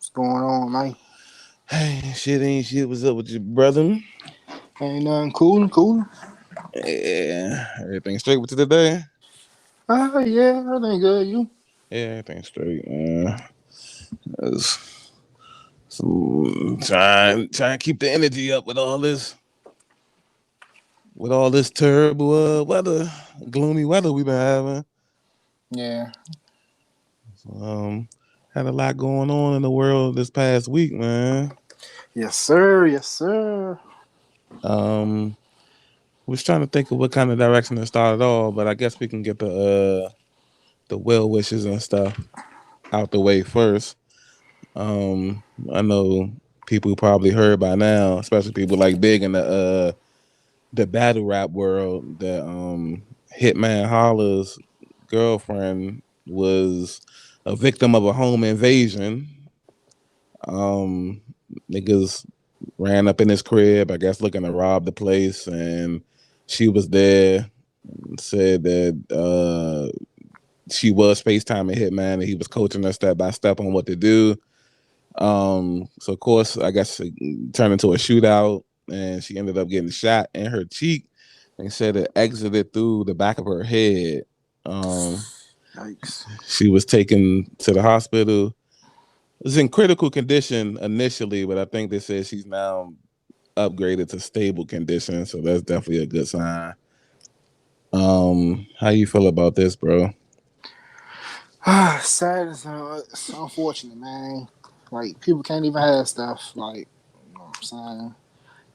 What's going on, man? Hey, shit ain't shit. What's up with your brother? Ain't nothing cool, cool. Yeah, everything straight with you today? Yeah, everything good. You? Yeah, everything straight. It's trying to keep the energy up with all this terrible weather, gloomy weather we've been having. Yeah. So, had a lot going on in the world this past week, man. Yes, sir. Yes, sir. Um, was trying to think of what kind of direction to start it all, but I guess we can get the well wishes and stuff out the way first. Um, I know people probably heard by now, especially people like big in the battle rap world, that Hitman Holla's girlfriend was a victim of a home invasion. Um, Niggas ran up in his crib, I guess looking to rob the place, and she was there. Said that she was FaceTiming Hitman and he was coaching her step by step on what to do. So of course, I guess it turned into a shootout, and she ended up getting shot in her cheek. And said it exited through the back of her head. Um, Yikes. she was taken to the hospital. Was in critical condition initially, but I think they said she's now upgraded to stable condition. So that's definitely a good sign. How you feel about this, bro? Sad. It's unfortunate, man. Like people can't even have stuff. Like you know what I'm saying.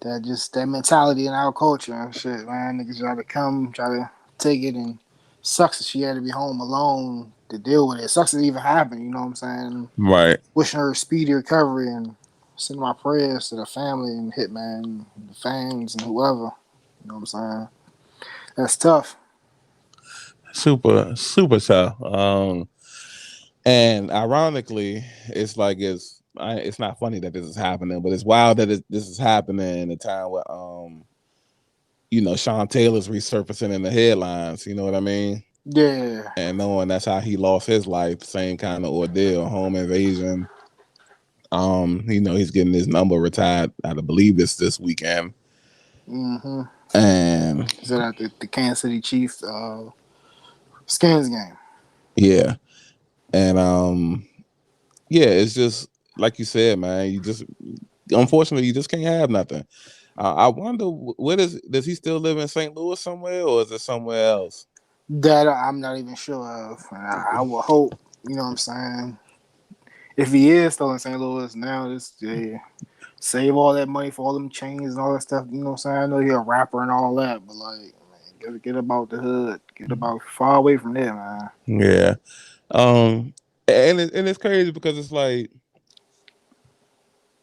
That mentality in our culture and shit, man. Niggas try to take it, and sucks that she had to be home alone to deal with it. Sucks that it even happened. You know what I'm saying? Right. Wishing her a speedy recovery and sending my prayers to the family and Hitman, and the fans and whoever. You know what I'm saying? That's tough. Super tough. And ironically, it's not funny that this is happening, but it's wild that this is happening in a time where Sean Taylor's resurfacing in the headlines. You know what I mean? Yeah. And knowing that's how he lost his life, same kind of ordeal, home invasion. He's getting his number retired. I believe this weekend. Mm-hmm. And Is that at the Kansas City Chiefs skins game? yeah, and yeah, it's just like you said, man. You just unfortunately you just can't have nothing. I wonder what does he still live in St. Louis somewhere, or is it somewhere else? That I'm not even sure of. And I will hope, you know what I'm saying? If he is still in St. Louis now, save all that money for all them chains and all that stuff. You know what I'm saying? I know you're a rapper and all that, but like, man, get about the hood. Get about far away from there, man. Yeah. Um, and it's crazy because it's like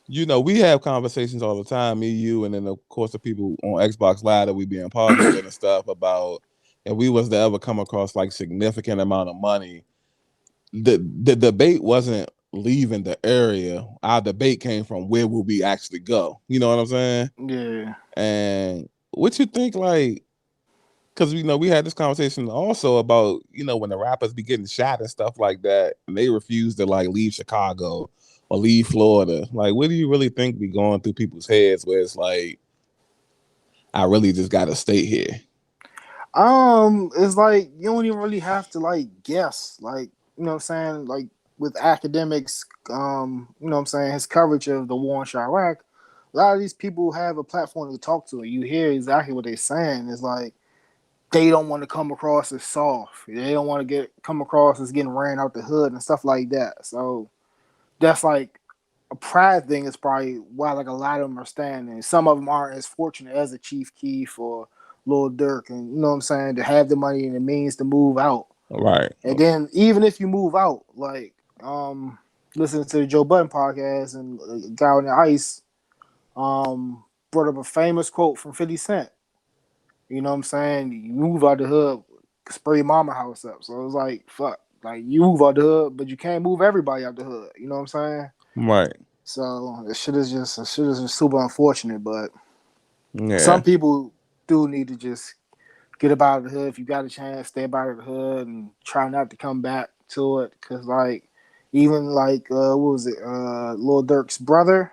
we have conversations all the time, me, you, and then of course the people on Xbox Live that we be in parties with and stuff about if we was to ever come across like significant amount of money. The debate wasn't leaving the area. Our debate came from where will we actually go. You know what I'm saying? Yeah. And what you think, like, because we had this conversation also about when the rappers be getting shot and stuff like that, and they refuse to like leave Chicago or leave Florida. Like, what do you really think be going through people's heads where it's like, I really just got to stay here? It's like you don't even really have to like guess. Like, you know what I'm saying? Like with academics, you know what I'm saying, his coverage of the war in Iraq, a lot of these people have a platform to talk to. You hear exactly what they're saying. It's like they don't want to come across as soft. They don't want to come across as getting ran out the hood and stuff like that. So that's like a pride thing is probably why like a lot of them are standing. Some of them aren't as fortunate as a Chief Keef or Lil Durk, and you know what I'm saying, to have the money and the means to move out. Right. And then even if you move out, like listening to the Joe Budden podcast and a guy on the ice brought up a famous quote from 50 Cent. You know what I'm saying? You move out the hood, spray mama house up. So it was like, fuck. Like you move out the hood, but you can't move everybody out the hood. You know what I'm saying? Right. So the shit is just super unfortunate. But some Yeah. people do need to just get up out of the hood. If you got a chance, stay up out of the hood and try not to come back to it. Cause like Even like what was it? Lil Durk's brother,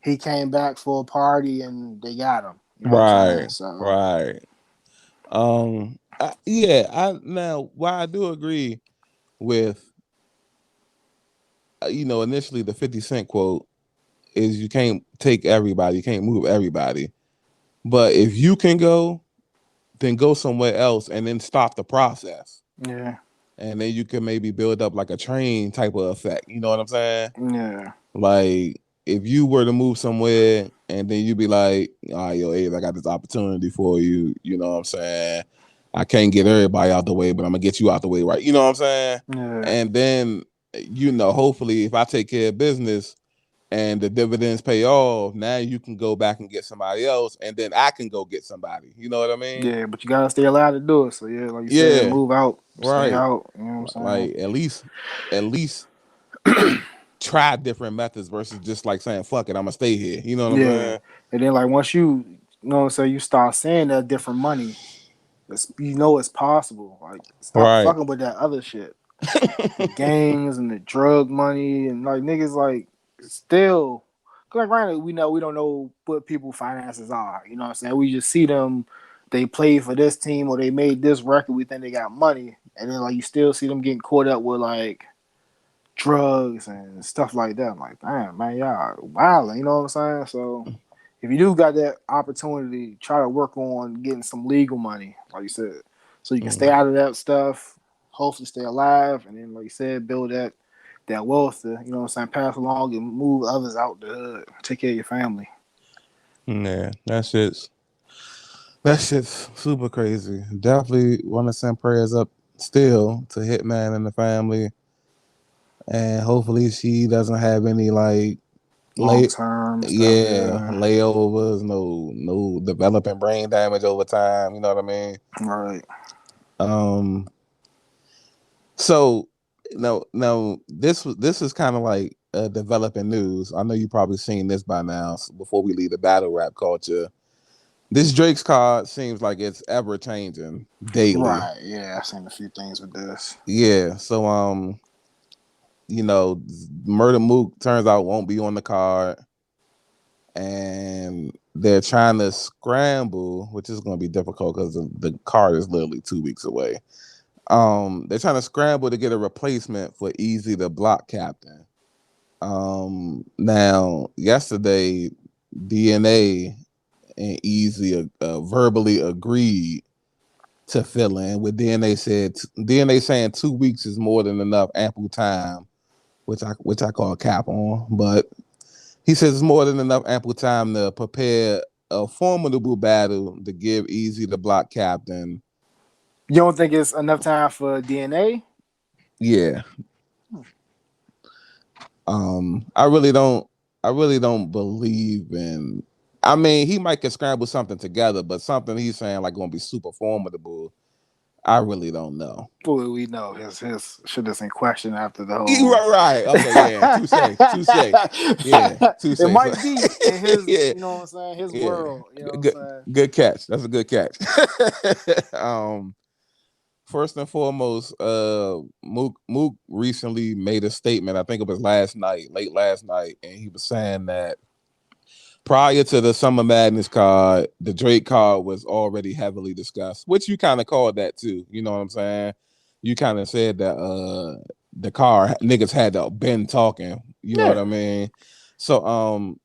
he came back for a party and they got him. You know what Right, I'm saying? So right. Yeah. I now why I do agree with initially the 50 Cent quote is you can't take everybody, you can't move everybody, but if you can go, then go somewhere else and then stop the process. yeah, And then you can maybe build up like a train type of effect. You know what I'm saying? yeah, Like if you were to move somewhere and then you'd be like, all right, yo, Abe, I got this opportunity for you. You know what I'm saying? I can't get everybody out the way, but I'm gonna get you out the way, right? You know what I'm saying? yeah, And then, hopefully if I take care of business and the dividends pay off, now you can go back and get somebody else, and then I can go get somebody. You know what I mean? yeah. But you gotta stay allowed to do it. So yeah, like you said, Yeah, move out, stay right. out. You know what I'm Like at least try different methods versus just like saying fuck it, I'm gonna stay here. You know what I'm Yeah, saying? and then like once you know, so you start seeing that different money, you know it's possible. Like stop Right. fucking with that other shit, the gangs and the drug money and like niggas like still. Cause like granted, we know we don't know what people finances are. You know what I'm saying? We just see them. They played for this team or they made this record. We think they got money, and then like you still see them getting caught up with like drugs and stuff like that. I'm like, damn, man, y'all wilding. You know what I'm saying? So if you do got that opportunity, try to work on getting some legal money, like you said, so you can stay Mm. out of that stuff. Hopefully, stay alive, and then, like you said, build that wealth to you know what I'm saying, pass along and move others out the hood, take care of your family. Yeah, that shit's super crazy. Definitely want to send prayers up still to Hitman and the family, and hopefully she doesn't have any like Long lay term stuff, yeah yeah, layovers, no developing brain damage over time. You know what I mean? right, Um, so now this is kind of like developing news. I know you probably seen this by now. So before we leave the battle rap culture, this Drake's card seems like it's ever changing daily. right, yeah. I've seen a few things with this. Yeah. So you know, Murder Mook turns out won't be on the card, and they're trying to scramble, which is going to be difficult because the card is literally 2 weeks away. They're trying to scramble to get a replacement for Easy the Block Captain. Now yesterday, DNA and Easy verbally agreed to fill in. With DNA saying 2 weeks is more than enough ample time, which I call cap on, but he says it's more than enough ample time to prepare a formidable battle to give Easy the Block Captain. You don't think it's enough time for DNA? Yeah. I really don't. I really don't believe in. I mean, he might can scramble something together, but something he's saying like going to be super formidable. I really don't know. Fully, we know his shit is in question after the whole. Right, right. Okay, yeah. Touche, touche. Yeah, touche. It So, might be in his, yeah, you know what I'm saying, his yeah. world. You know Good, what I'm saying? good catch. That's a good catch. First and foremost, Mook recently made a statement. I think it was last night, late last night, and he was saying that prior to the Summer Madness card, the Drake card was already heavily discussed, which you kind of called that too. You know what I'm saying? You kind of said that the car niggas had to been talking. You know what Yeah. I mean? So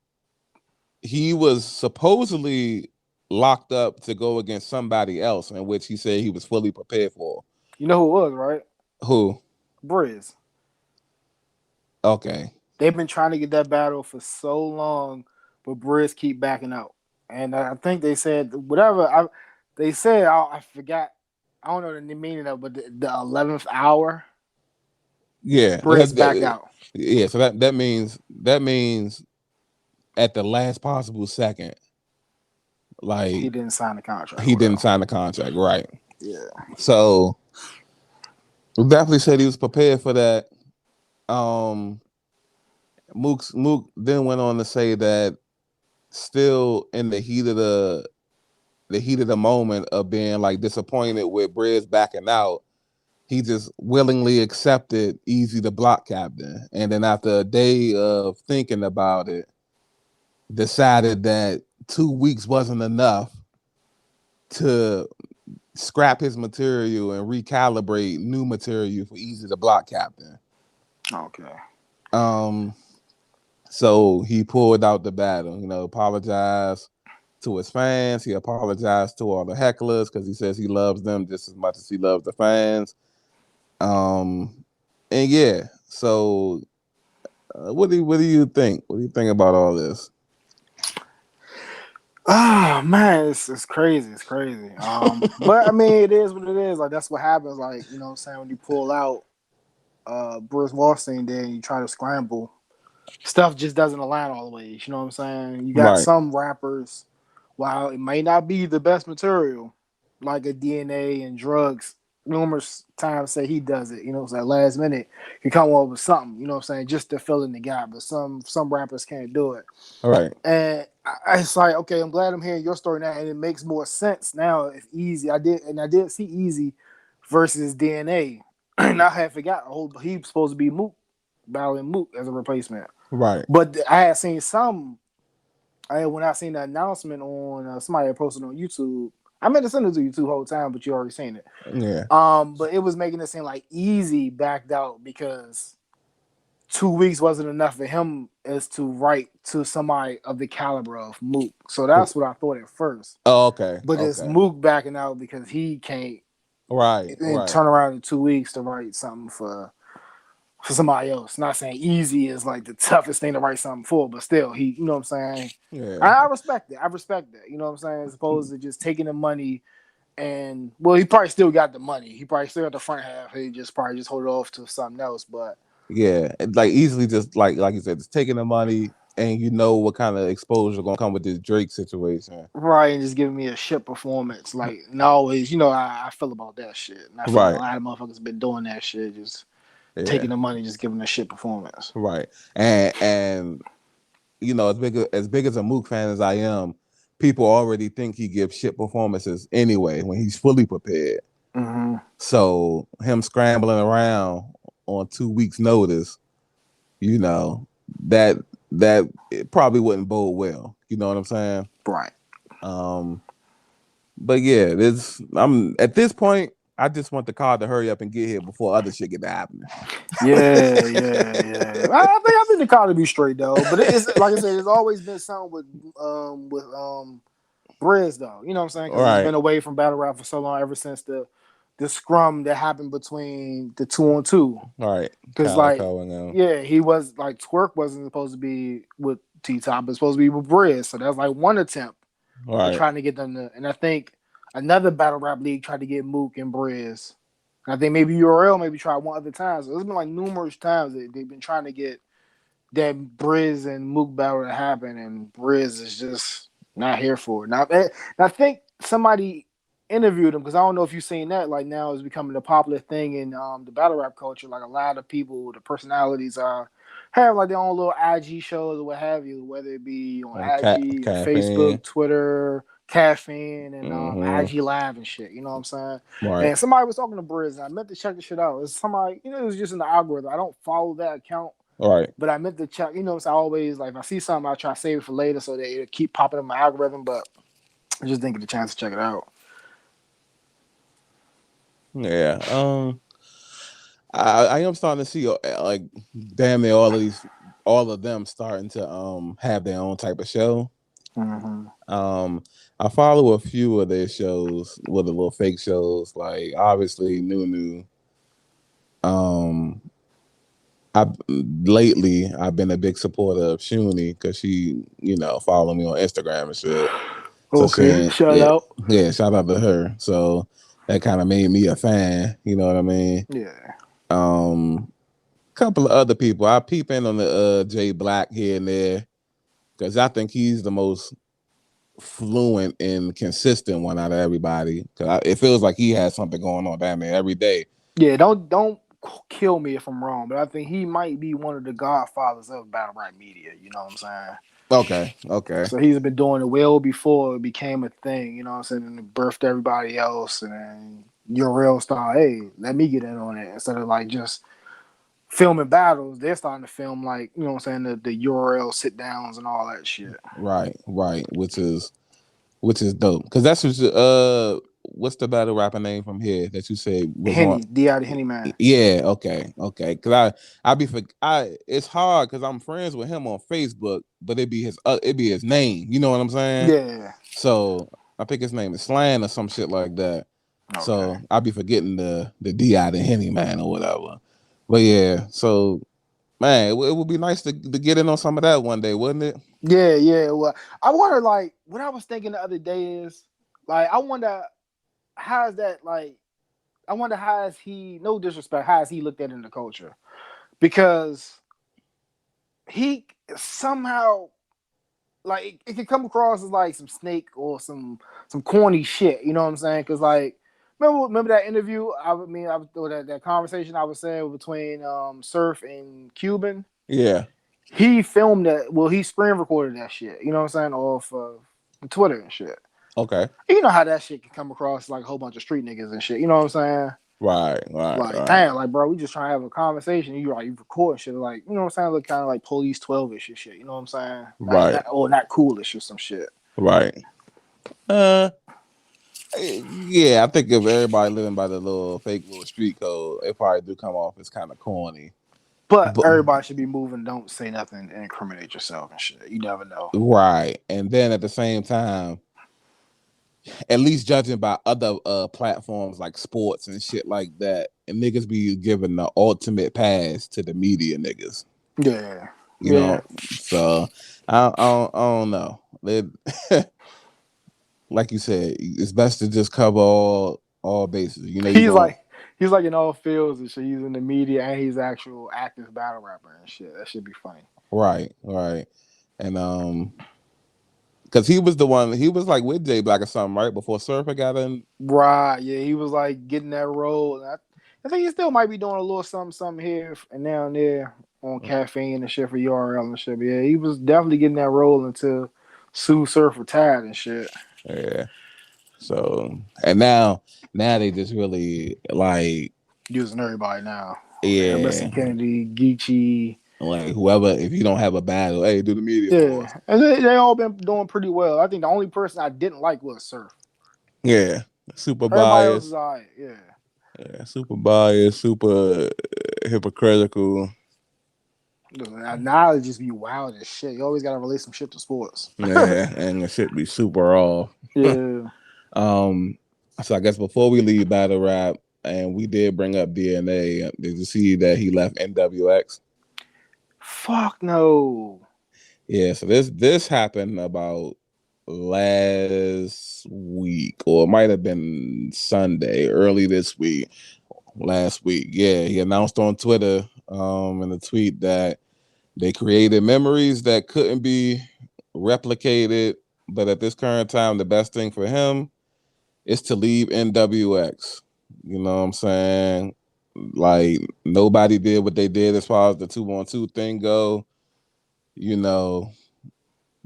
he was supposedly locked up to go against somebody else, in which he said he was fully prepared for. You know who it was, right? Who? Briz. Okay. They've been trying to get that battle for so long, but Briz keep backing out. And I think they said whatever they said. I forgot. I don't know the meaning of, it, but the 11th hour, Yeah. Briz back out. Yeah. So that means at the last possible second, He like didn't sign the contract or he didn't whatever. sign the contract, right? Yeah. So definitely said he was prepared for that. Um, Mook then went on to say that still in the heat of the moment of being like disappointed with Briz backing out, he just willingly accepted Easy the block captain, and then after a day of thinking about it, decided that 2 weeks wasn't enough to scrap his material and recalibrate new material for Easy the block captain. Okay. Um, so he pulled out the battle, apologized to his fans. He apologized to all the hecklers because he says he loves them just as much as he loves the fans. Um, and yeah, so what do you think? What do you think about all this? Oh man, it's crazy. It's crazy. But I mean, it is what it is. Like that's what happens. Like you know, what I'm saying when you pull out Bruce Wallstein, then you try to scramble. Stuff just doesn't align all the ways. You know what I'm saying? You got Right, some rappers, while it may not be the best material, like a DNA and drugs, numerous times say he does it. You know, it's like last minute he come up with something. You know what I'm saying? Just to fill in the gap. But some rappers can't do it. all right, And it's like, okay, I'm glad I'm hearing your story now, and it makes more sense now. If Easy, I did see Easy versus DNA, and I had forgot. Oh, he was supposed to be Mook, battling Mook as a replacement. right. But I had seen some. When I seen the announcement on somebody had posted on YouTube. I meant to send it to you two whole time, but you already seen it. Yeah, But it was making it seem like Easy backed out because 2 weeks wasn't enough for him as to write to somebody of the caliber of Mook. So that's what I thought at first. oh, okay, But it's okay. Mook backing out because he can't Right, and right. turn around in 2 weeks to write something for somebody else. Not saying Easy is like the toughest thing to write something for, but still, he, you know what I'm saying? Yeah, I respect it. I respect that. You know what I'm saying? As opposed to just taking the money and well, he probably still got the money. He probably still got the front half. He just probably just hold it off to something else. But yeah. Like easily, just like you said, just taking the money, and you know what kind of exposure gonna come with this Drake situation. right, and just giving me a shit performance. Like, and always, you know, I feel about that shit. And I feel like a Right. lot of motherfuckers been doing that shit, just taking Yeah. the money, just giving a shit performance. Right. And as big as a Mook fan as I am, people already think he gives shit performances anyway when he's fully prepared. Mm-hmm. So him scrambling around on 2 weeks' notice, you know, that that it probably wouldn't bode well. You know what I'm saying? Right. Um, but yeah, I'm at this point, I just want the car to hurry up and get here before other shit get to happening. Yeah. I think the car to be straight though, but it's like I said, there's always been something with Briz though. You know what I'm saying? Because he's Right, been away from battle rap for so long, ever since the scrum that happened between the 2-on-2. right. Because like, Calico and them. yeah, he was like Twerk wasn't supposed to be with T Top, it's supposed to be with Briz. So that's like one attempt at Right. trying to get them to. And I think another battle rap league tried to get Mook and Briz. And I think maybe URL maybe tried one other time. So there's been like numerous times that they've been trying to get that Briz and Mook battle to happen, and Briz is just not here for it. Now, and I think somebody interviewed him because I don't know if you've seen that. Like now, it's becoming a popular thing in the battle rap culture. Like a lot of people, the personalities are have like their own little IG shows or what have you, whether it be on On IG, caffeine. Facebook, Twitter, Caffeine, and Mm-hmm. IG Live and shit. You know what I'm saying? Right. And somebody was talking to Briz, and I meant to check the shit out. It's somebody, you know, it was just in the algorithm. I don't follow that account, Right. but I meant to check, you know, so I always like if I see something, I try to save it for later so that it'll keep popping in my algorithm. But I just didn't get the chance to check it out. Yeah. I am starting to see like damn near all of them starting to have their own type of show. Mm-hmm. Um, I follow a few of their shows with the little fake shows, like obviously Nunu. Um, I lately I've been a big supporter of Shuni because she, follow me on Instagram and shit. So Okay, she, shout yeah, out. yeah, shout out to her. So that kind of made me a fan. You know what I mean? Yeah, Um, couple of other people I peep in on the Jay Black here and there because I think he's the most fluent and consistent one out of everybody. Cause it feels like he has something going on down there every day. yeah. Don't kill me if I'm wrong, but I think he might be one of the godfathers of battle rap media. You know what I'm saying? Okay, okay, So he's been doing it well before it became a thing. You know what I'm saying? And it birthed everybody else, and then your real style. Hey, let me get in on it instead of like just filming battles. They're starting to film like you know what I'm saying the URL sit downs and all that shit. Right, which is dope because that's what what's the battle rapper name from here that you said was on? Henny, D.I. the Henny Man. Yeah, okay. Because I be for I it's hard because I'm friends with him on Facebook, but it be his name. You know what I'm saying? Yeah. So I think his name is Slan or some shit like that. Okay. So I be forgetting the Di the Henny man or whatever. But yeah, so man, it would be nice to get in on some of that one day, wouldn't it? Yeah, yeah. Well, I wonder like what I was thinking the other day is like I wonder how's that like I wonder how is he no disrespect how is he looked at in the culture because he somehow like it can come across as like some snake or some corny shit. You know what I'm saying? Because like remember that interview? Or that conversation I was saying between Surf and Cuban. Yeah. He filmed that. Well, he screen recorded that shit. You know what I'm saying? Off of Twitter and shit. Okay. You know how that shit can come across like a whole bunch of street niggas and shit. You know what I'm saying? Like, Right. damn, like, bro, we just trying to have a conversation. You recording shit, like, you know what I'm saying? Look kind of like police 12ish and shit. You know what I'm saying? Right. Or not coolish or some shit. Right. Uh yeah, I think if everybody living by the little fake little street code, it probably do come off as kind of corny. But But everybody should be moving. Don't say nothing and incriminate yourself and shit. You never know. right. And then at the same time, at least judging by other platforms like sports and shit like that, and niggas be giving the ultimate pass to the media niggas. Yeah, You yeah. know, so I don't know. Like you said, it's best to just cover all bases. You know, you He's going like he's like in all fields and shit. He's in the media and he's actual active battle rapper and shit. That should be funny. right, and because he was the one, he was like with J Black or something, right before Surfer got in. Right. Yeah, he was like getting that role. And I think he still might be doing a little something here and now and there on caffeine and shit for URL and shit. But yeah, he was definitely getting that role until Sue Surf retired and shit. Yeah. So and now they just really like Using everybody now. yeah, Listen Kennedy, Geechee. like whoever if you don't have a battle, hey, do the media for us. Yeah. And they all been doing pretty well. I think the only person I didn't like was Surf. Yeah, super Everybody else is biased. alright. Yeah. Yeah, super biased, super hypocritical. Now it just be wild as shit. You always gotta relate some shit to sports. Yeah, and it should be super off. Yeah. um, so I guess before we leave battle rap, and we did bring up DNA. Did you see that he left NWX? Fuck no. Yeah, so this happened about last week, or it might have been Sunday, early this week, last week. Yeah, he announced on Twitter, in a tweet that they created memories that couldn't be replicated, but at this current time, the best thing for him is to leave NWX. You know what I'm saying? Like nobody did what they did as far as the 2-on-2 thing go. You know,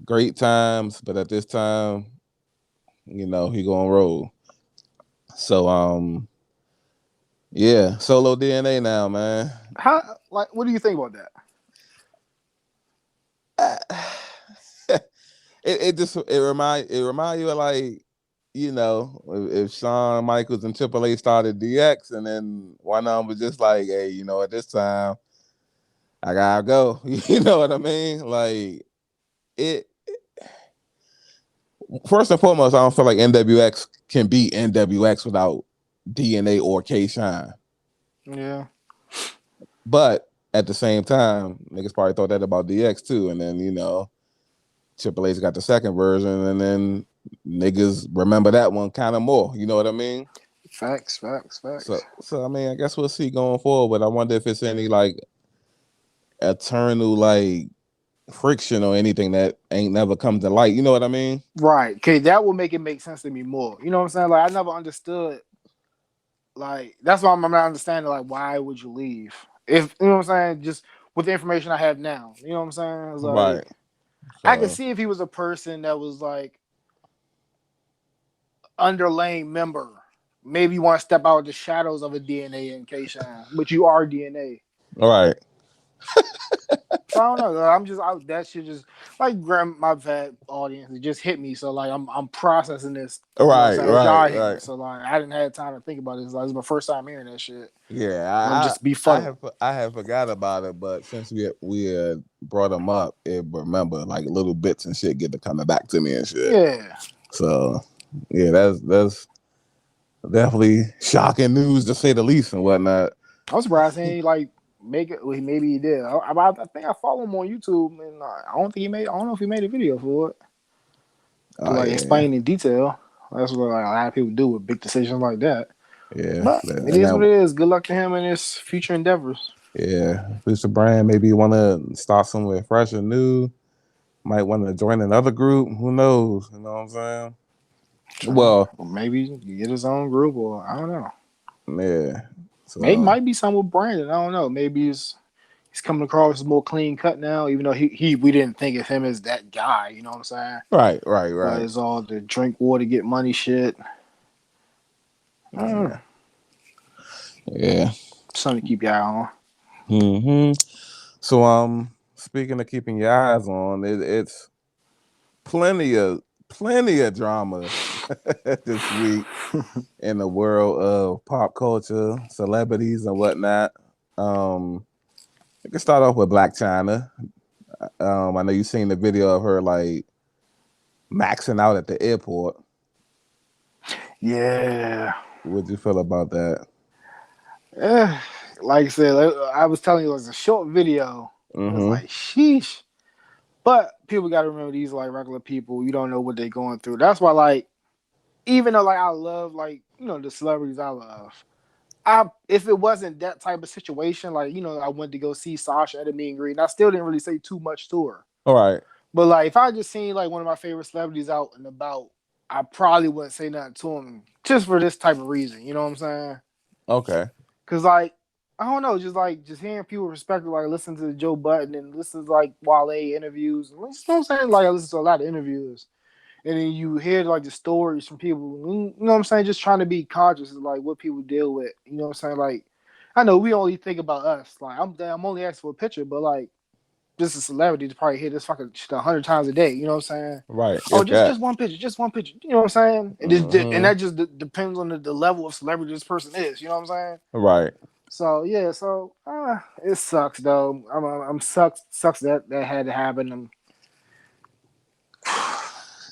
great times, but at this time, he gonna roll. So yeah, solo DNA now, man. How like what do you think about that? It remind you of like if Shawn Michaels and Triple H started DX and then one of them was just like, hey, at this time I gotta go. You know what I mean? Like it. First and foremost, I don't feel like NWX can be NWX without DNA or K Shine. Yeah. But at the same time, niggas probably thought that about DX too, and then Triple H got the second version, and then niggas remember that one kind of more. You know what I mean? Facts, facts, So, facts. so I mean, I guess we'll see going forward. But I wonder if it's any like eternal like friction or anything that ain't never come to light. You know what I mean? Right. Okay, that will make it make sense to me more. You know what I'm saying? Like I never understood like that's why I'm not understanding like why would you leave? If you know what I'm saying, just with the information I have now. You know what I'm saying? It's like Right. I could So see if he was a person that was like underlying member. maybe you want to step out of the shadows of a DNA in K-Shine, but you are DNA. All right. So I don't know. I'm just out. That shit just like grab my fat audience. It just hit me. So like I'm processing this. All You know what I'm right. saying? As Right. y'all hitting Right. it. So like I didn't have time to think about it. It's my first time hearing that shit. Yeah. And I'm just befuddled. I have forgot about it, but since we had brought them up, it remember like little bits and shit get to coming back to me and shit. Yeah. So yeah, that's definitely shocking news to say the least and whatnot. I'm surprised he ain't like make it. Well, maybe he did. I think I follow him on YouTube, and I don't think he made. I don't know if he made a video for it to Oh like yeah, explain in detail. That's what like, a lot of people do with big decisions like that. yeah. But it And is what then it is. Good luck to him in his future endeavors. yeah, Mr. Brand maybe want to start somewhere fresh and new. Might want to join another group. Who knows? You know what I'm saying? Well, Or maybe get his own group, or I don't know. yeah. Maybe So might be something with Brandon. I don't know. Maybe he's coming across as more clean cut now, even though he we didn't think of him as that guy. You know what I'm saying? right, right, But right. it's all the drink water, get money shit. I don't know. Yeah, yeah. Something to keep your eye on. Hmm. So speaking of keeping your eyes on, it's plenty of drama this week in the world of pop culture, celebrities, and whatnot. We can start off with Black China. I know you've seen the video of her like maxing out at the airport. Yeah. What'd you feel about that? Eh, like I said, I was telling you it was a short video. It was Mm-hmm. like, sheesh. But people got to remember these like regular people. You don't know what they're going through. That's why, like, even though like I love like the celebrities I love, I if it wasn't that type of situation, like I went to go see Sasha at a meet and greet, and I still didn't really say too much to her. All right. But like if I just seen like one of my favorite celebrities out and about, I probably wouldn't say nothing to him just for this type of reason. You know what I'm saying? Okay. Because like I don't know, just hearing people respect, like listen to Joe Budden and listen to like Wale interviews. You know what I'm saying? Like I listen to a lot of interviews, and then you hear like the stories from people. You know what I'm saying? Just trying to be conscious of like what people deal with. You know what I'm saying? Like I know we only think about us. Like I'm only asking for a picture, but like just a celebrity to probably hear this fucking shit 100 times a day. You know what I'm saying? Right. Oh, If that. just one picture, just one picture. You know what I'm saying? And Mm-hmm. that just depends on the level of celebrity this person is. You know what I'm saying? Right. So yeah, it sucks though. I'm sucks that had to happen.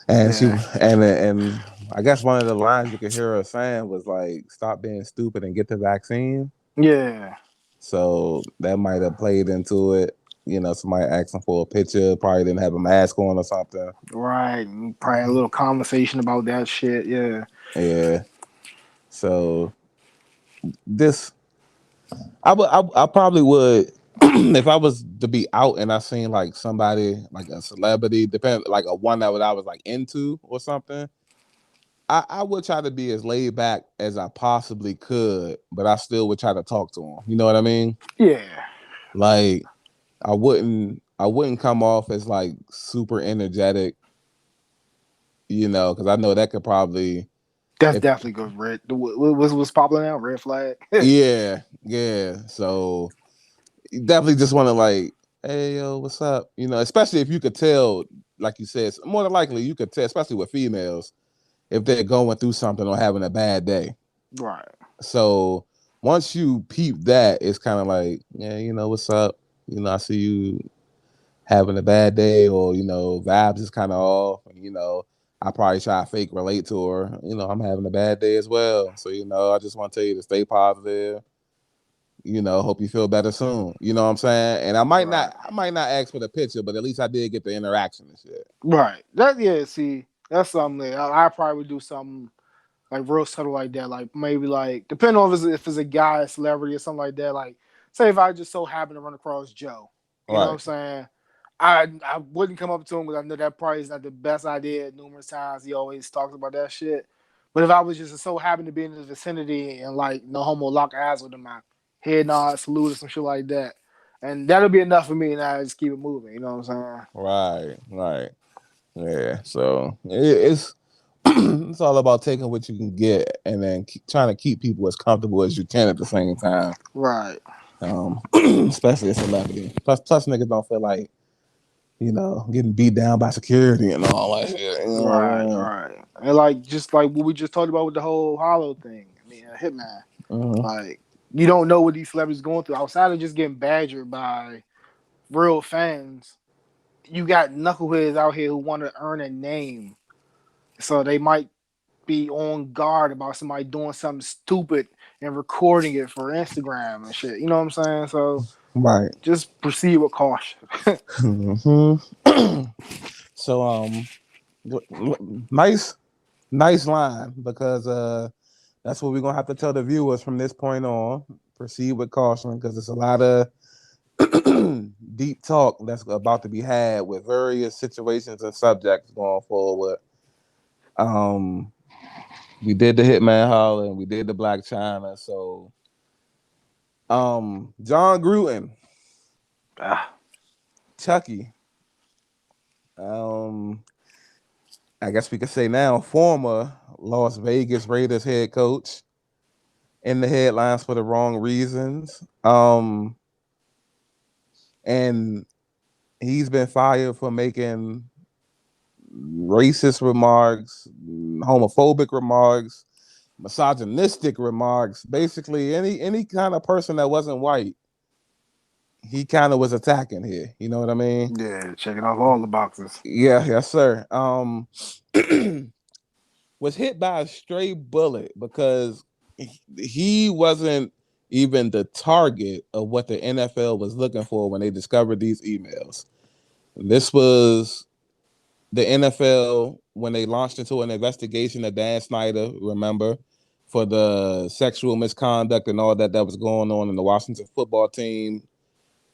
And she Yeah, and I guess one of the lines you could hear her saying was like, "Stop being stupid and get the vaccine." yeah, So that might have played into it. You know, somebody asking for a picture, probably didn't have a mask on or something. right. And probably a little conversation about that shit. Yeah, Yeah. So this, I probably would, if I was to be out and I seen like somebody, like a celebrity, depend like a one that I was like into or something. I would try to be as laid back as I possibly could, but I still would try to talk to him. You know what I mean? yeah. Like I wouldn't come off as like super energetic, you know, because I know that could probably That's if definitely good. Red. What's popular now? Red flag. yeah, yeah. So you definitely just want to like, hey yo, what's up? You know, especially if you could tell, like you said, more than likely you could tell, especially with females, if they're going through something or having a bad day. Right. So once you peep that, it's kind of like, yeah, you know, what's up? You know, I see you having a bad day, or you know, vibes is kind of off. You know, I probably try to fake relate to her. You know, I'm having a bad day as well. So you know, I just want to tell you to stay positive. You know, hope you feel better soon. You know what I'm saying? And Right. I might not ask for the picture, but at least I did get the interaction and shit. Right. That yeah. See, that's something that I probably would do something like real subtle like that. Like maybe like depending on if it's a guy, a celebrity, or something like that. Like say if I just so happen to run across Joe, you know what I'm Right, saying? I wouldn't come up to him because I know that probably is not the best idea. Numerous times he always talks about that shit. But if I was just so happen to be in his vicinity and like no homo lock eyes with him, I head nod, salute or some shit like that. And that'll be enough for me and I just keep it moving, you know what I'm saying? right, right. Yeah. So it's It's all about taking what you can get and then trying to keep people as comfortable as you can at the same time. Right. Especially a celebrity. Plus niggas don't feel like getting beat down by security and all that shit. You know what Right. I mean? Right. And like just like what we just talked about with the whole Hollow thing. I mean, Hitman. Mm-hmm. Like you don't know what these celebrities going through outside of just getting badgered by real fans. You got knuckleheads out here who want to earn a name, so they might be on guard about somebody doing something stupid and recording it for Instagram and shit. You know what I'm saying? So Right. just proceed with caution. Mm-hmm. So nice nice line because that's what we're gonna have to tell the viewers from this point on. Proceed with caution because it's a lot of deep talk that's about to be had with various situations and subjects going forward. Um, we did the Hitman Holler and we did the Black China. So, Jon Gruden, Ah, Chucky. Um, I guess we could say now former Las Vegas Raiders head coach in the headlines for the wrong reasons. And he's been fired for making racist remarks, homophobic remarks, misogynistic remarks. Basically, any kind of person that wasn't white, he kind of was attacking here. You know what I mean? yeah, checking off all the boxes. Yeah, yes, sir. Was hit by a stray bullet because he wasn't even the target of what the NFL was looking for when they discovered these emails. This was the NFL when they launched into an investigation of Dan Snyder, remember, for the sexual misconduct and all that was going on in the Washington football team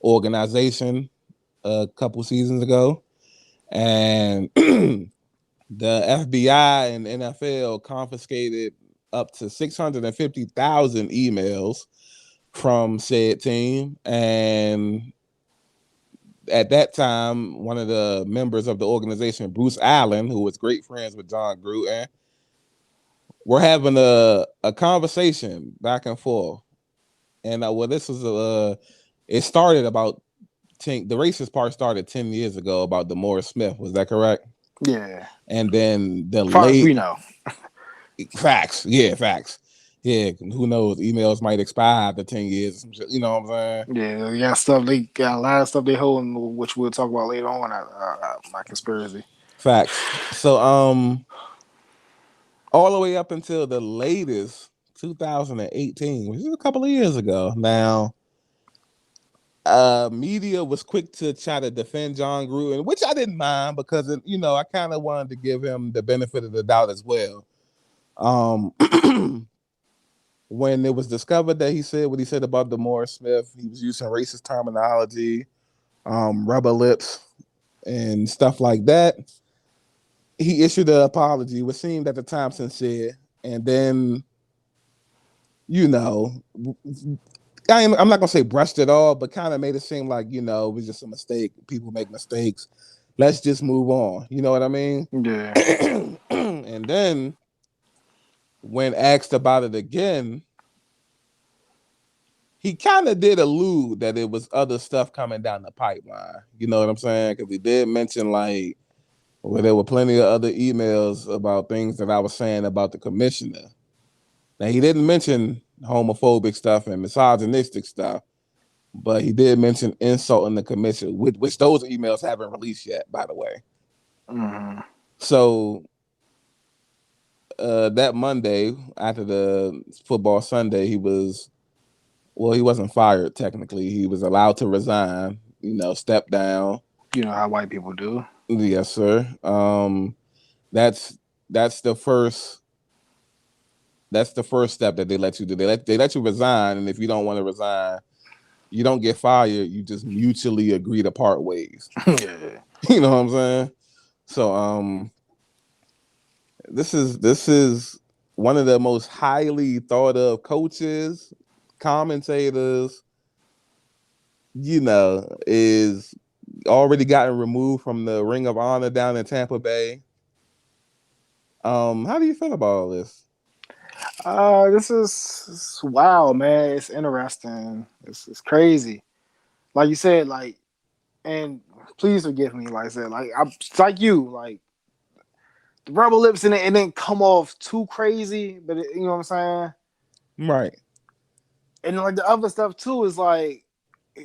organization a couple seasons ago. And the FBI and NFL confiscated up to 650,000 emails from said team. And at that time, one of the members of the organization, Bruce Allen, who was great friends with Jon Gruden, were having a conversation back and forth. And well, this was it started about the racist part started 10 years ago about Demore Smith. Was that correct? Yeah, And then the far as we late know. facts, yeah, facts. Yeah, who knows? Emails might expire after 10 years. You know what I'm saying? Yeah, they got stuff. They got a lot of stuff they hold, which we'll talk about later on. My conspiracy. Facts. So, all the way up until the latest 2018, which is a couple of years ago. Now, media was quick to try to defend Jon Gruden, which I didn't mind because I kind of wanted to give him the benefit of the doubt as well. Um, when it was discovered that he said what he said about Demore Smith, he was using racist terminology, rubber lips, and stuff like that. He issued an apology, which seemed at the time sincere, and then you know, I'm not gonna say brushed it off, but kind of made it seem like it was just a mistake. People make mistakes. Let's just move on. You know what I mean? Yeah. And then when asked about it again, he kind of did allude that it was other stuff coming down the pipeline. You know what I'm saying? Because he did mention well, there were plenty of other emails about things that I was saying about the commissioner. Now he didn't mention homophobic stuff and misogynistic stuff, but he did mention insulting the commission, which those emails haven't released yet, by the way. Mm-hmm. So that Monday after the football Sunday, he wasn't fired technically. He was allowed to resign, step down. You know how white people do. Yes, sir. That's that's the first that's the first step that they let you do. They let you resign, and if you don't want to resign, you don't get fired. You just mutually agree to part ways. Yeah. You know what I'm saying? So this is one of the most highly thought of coaches, commentators, is already gotten removed from the Ring of Honor down in Tampa Bay. How do you feel about all this? This is wow, man. It's interesting. It's crazy. Like you said, like, and please forgive me. Like I said, like I'm it's like you, like the rebel lips in it didn't come off too crazy, but you know what I'm saying. Right. And like the other stuff too is like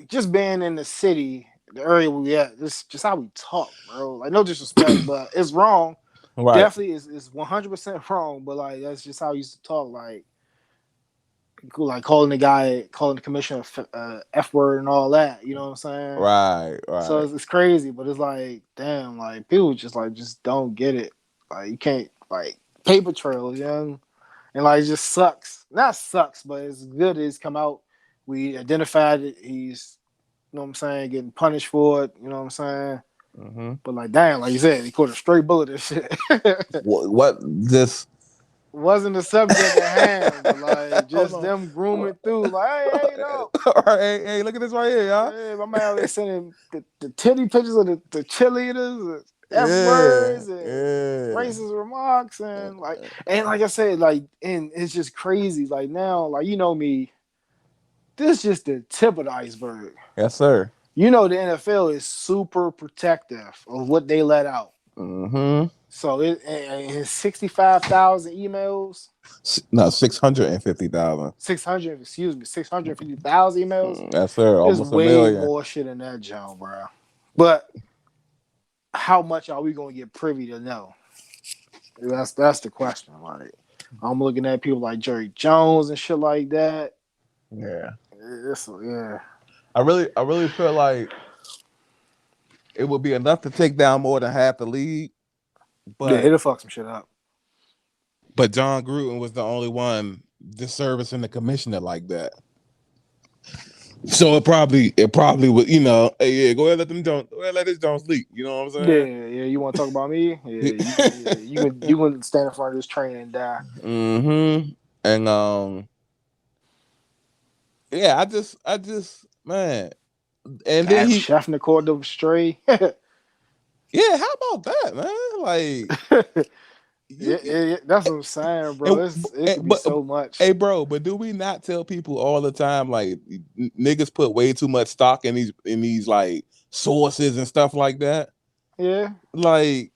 just being in the city, the area we at. This just how we talk, bro. Like no disrespect, but it's wrong. Right. Definitely is 100% wrong. But like that's just how I used to talk. Like calling the guy, calling the commissioner f word and all that. You know what I'm saying? Right. So Right. it's crazy, but it's like, damn, like people just don't get it. Like you can't like paper trails, young, and like it just sucks. Not sucks, but it's good it's come out. We identified it. He's, you know what I'm saying, getting punished for it. You know what I'm saying? Mm-hmm. But like, damn, like you said, he caught a straight bullet and shit. What this? Wasn't the subject at hand, but like Hold just on. them grooming through. Like, hey, All right, hey, look at this right here, y'all. hey, my man was sending the titty pictures of the cheerleaders, F Yeah, words, and yeah. racist remarks, and like I said, like, and it's just crazy. Like now, like you know me, this is just the tip of the iceberg. Yes, sir. You know the NFL is super protective of what they let out. Mm-hmm. So it's 65,000 emails, No, 650,000. 600, excuse me, 650,000 emails. Yes, sir. There's Almost a way million. more shit in that junk, bro. But how much are we gonna get privy to know? That's the question. Like I'm looking at people like Jerry Jones and shit like that. Yeah. Yeah. I really feel like it would be enough to take down more than half the league, Yeah, but it'll fuck some shit up. John Gruden was the only one disservicing the commissioner like that. So it probably would, hey, yeah, go ahead, go ahead, let this Jones leak. You know what I'm Yeah, saying? yeah. You want to talk about me? You can stand in front of this train and die. Mm-hmm. And yeah, I just man, and then Adam he, Chef Nicole the stray. yeah, how about that, man? Like you, That's what I'm saying, bro. and It could be but so much. hey, bro, but do we not tell people all the time like niggas put way too much stock in these like sources and stuff like that? Yeah, Like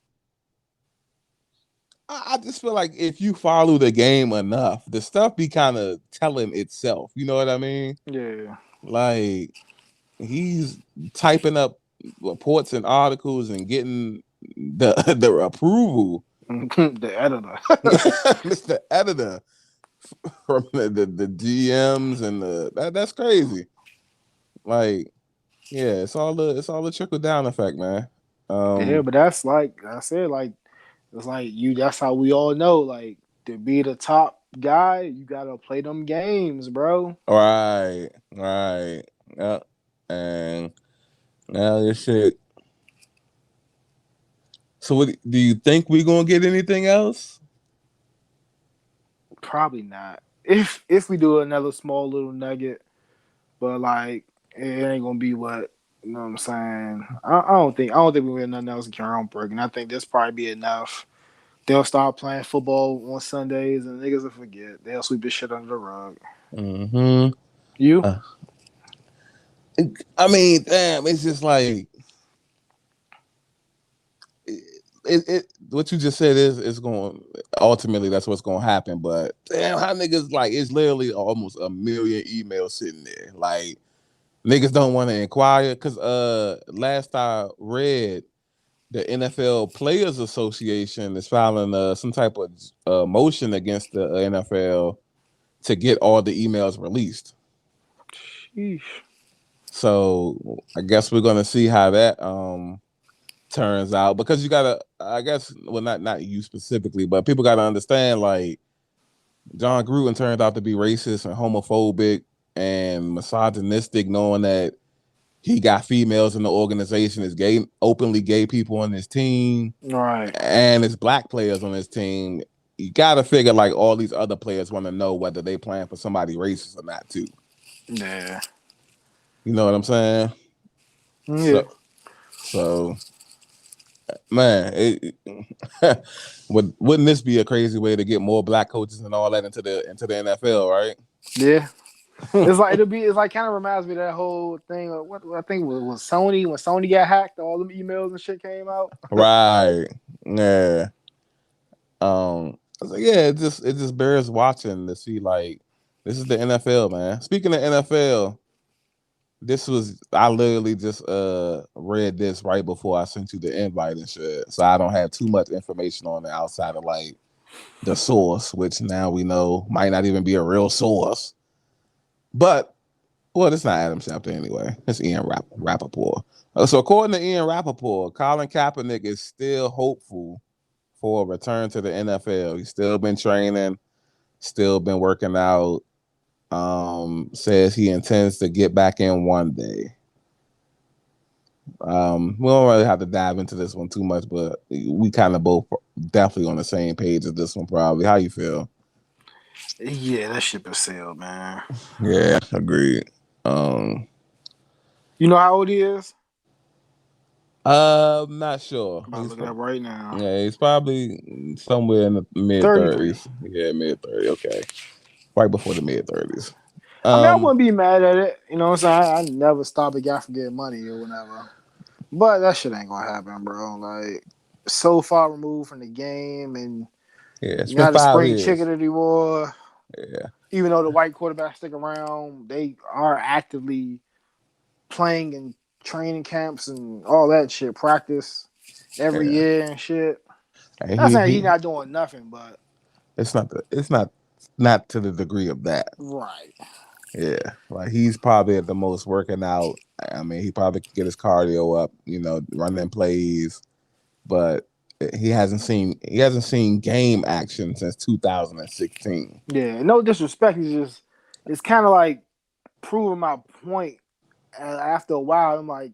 I just feel like if you follow the game enough, the stuff be kind of telling itself. You know what I mean? yeah. Like he's typing up reports and articles and getting the the approval. The editor. Mr. Editor from the GMs and that's crazy. Like, yeah, it's all the trickle down effect, man. Yeah, Um, but that's like I said, like it's like you. That's how we all know. Like to be the top guy, you gotta play them games, bro. right, right, yeah, and now this shit. So, what do you think we gonna get anything else? Probably not. If we do another small little nugget, but like it ain't gonna be what you know what I'm saying. I don't think we get nothing else groundbreaking. I think this probably be enough. They'll start playing football on Sundays and niggas will forget. They'll sweep this shit under the rug. Mm-hmm. You? Uh, I mean, damn, it's just like what you just said is going ultimately that's what's going to happen. But damn, how niggas like it's literally almost a million emails sitting there. Like niggas don't want to inquire because last I read, the NFL Players Association is filing some type of motion against the NFL to get all the emails released. Sheesh. So I guess we're gonna see how that turns out because you gotta, I guess, well, not you specifically, but people gotta understand like Jon Gruden turned out to be racist and homophobic and misogynistic, knowing that he got females in the organization, is gay, openly gay people on his team, All right. and his black players on his team. You gotta figure like all these other players want to know whether they playing for somebody racist or not too. Yeah. You know what I'm saying? Yeah. So so Man, wouldn't this be a crazy way to get more black coaches and all that into the NFL, right? Yeah. It's like it's like kind of reminds me of that whole thing of what I think was Sony when Sony got hacked, all them emails and shit came out. Right. Yeah. I was like, yeah, it just bears watching to see like this is the NFL, man. Speaking of NFL, this was I literally just read this right before I sent you the invite and shit. So I don't have too much information on it outside of like the source, which now we know might not even be a real source. But well, it's not Adam Schefter anyway. It's Ian Rappaport. So according to Ian Rappaport, Colin Kaepernick is still hopeful for a return to the NFL. He's still been training, still been working out. Says he intends to get back in one day. We don't really have to dive into this one too much, but we kind of both definitely on the same page as this one. Probably. How you feel? Yeah, that ship is sailed, man. Yeah, agreed. Um, You know how old he is? not sure. I'm about to look it up right now. Yeah, he's probably somewhere in the mid 33. 30s. Yeah, mid 30. Okay, right before the mid 30s. I mean, I Um, wouldn't be mad at it. You know what I'm saying? I never stop a guy from getting money or whatever. But that shit ain't gonna happen, bro. Like, so far removed from the game, and yeah, it's you're been not a five spring years. chicken anymore. Yeah, Even though the white quarterbacks stick around, they are actively playing in training camps and all that shit, practice every yeah. year and shit. And Not saying he he's not doing nothing, but it's not to the degree of that. right. Yeah, like he's probably at the most working out. I mean, he probably could get his cardio up, running plays, but he hasn't seen game action since 2016. Yeah, no disrespect. It's kind of like proving my point. And after a while, I'm like,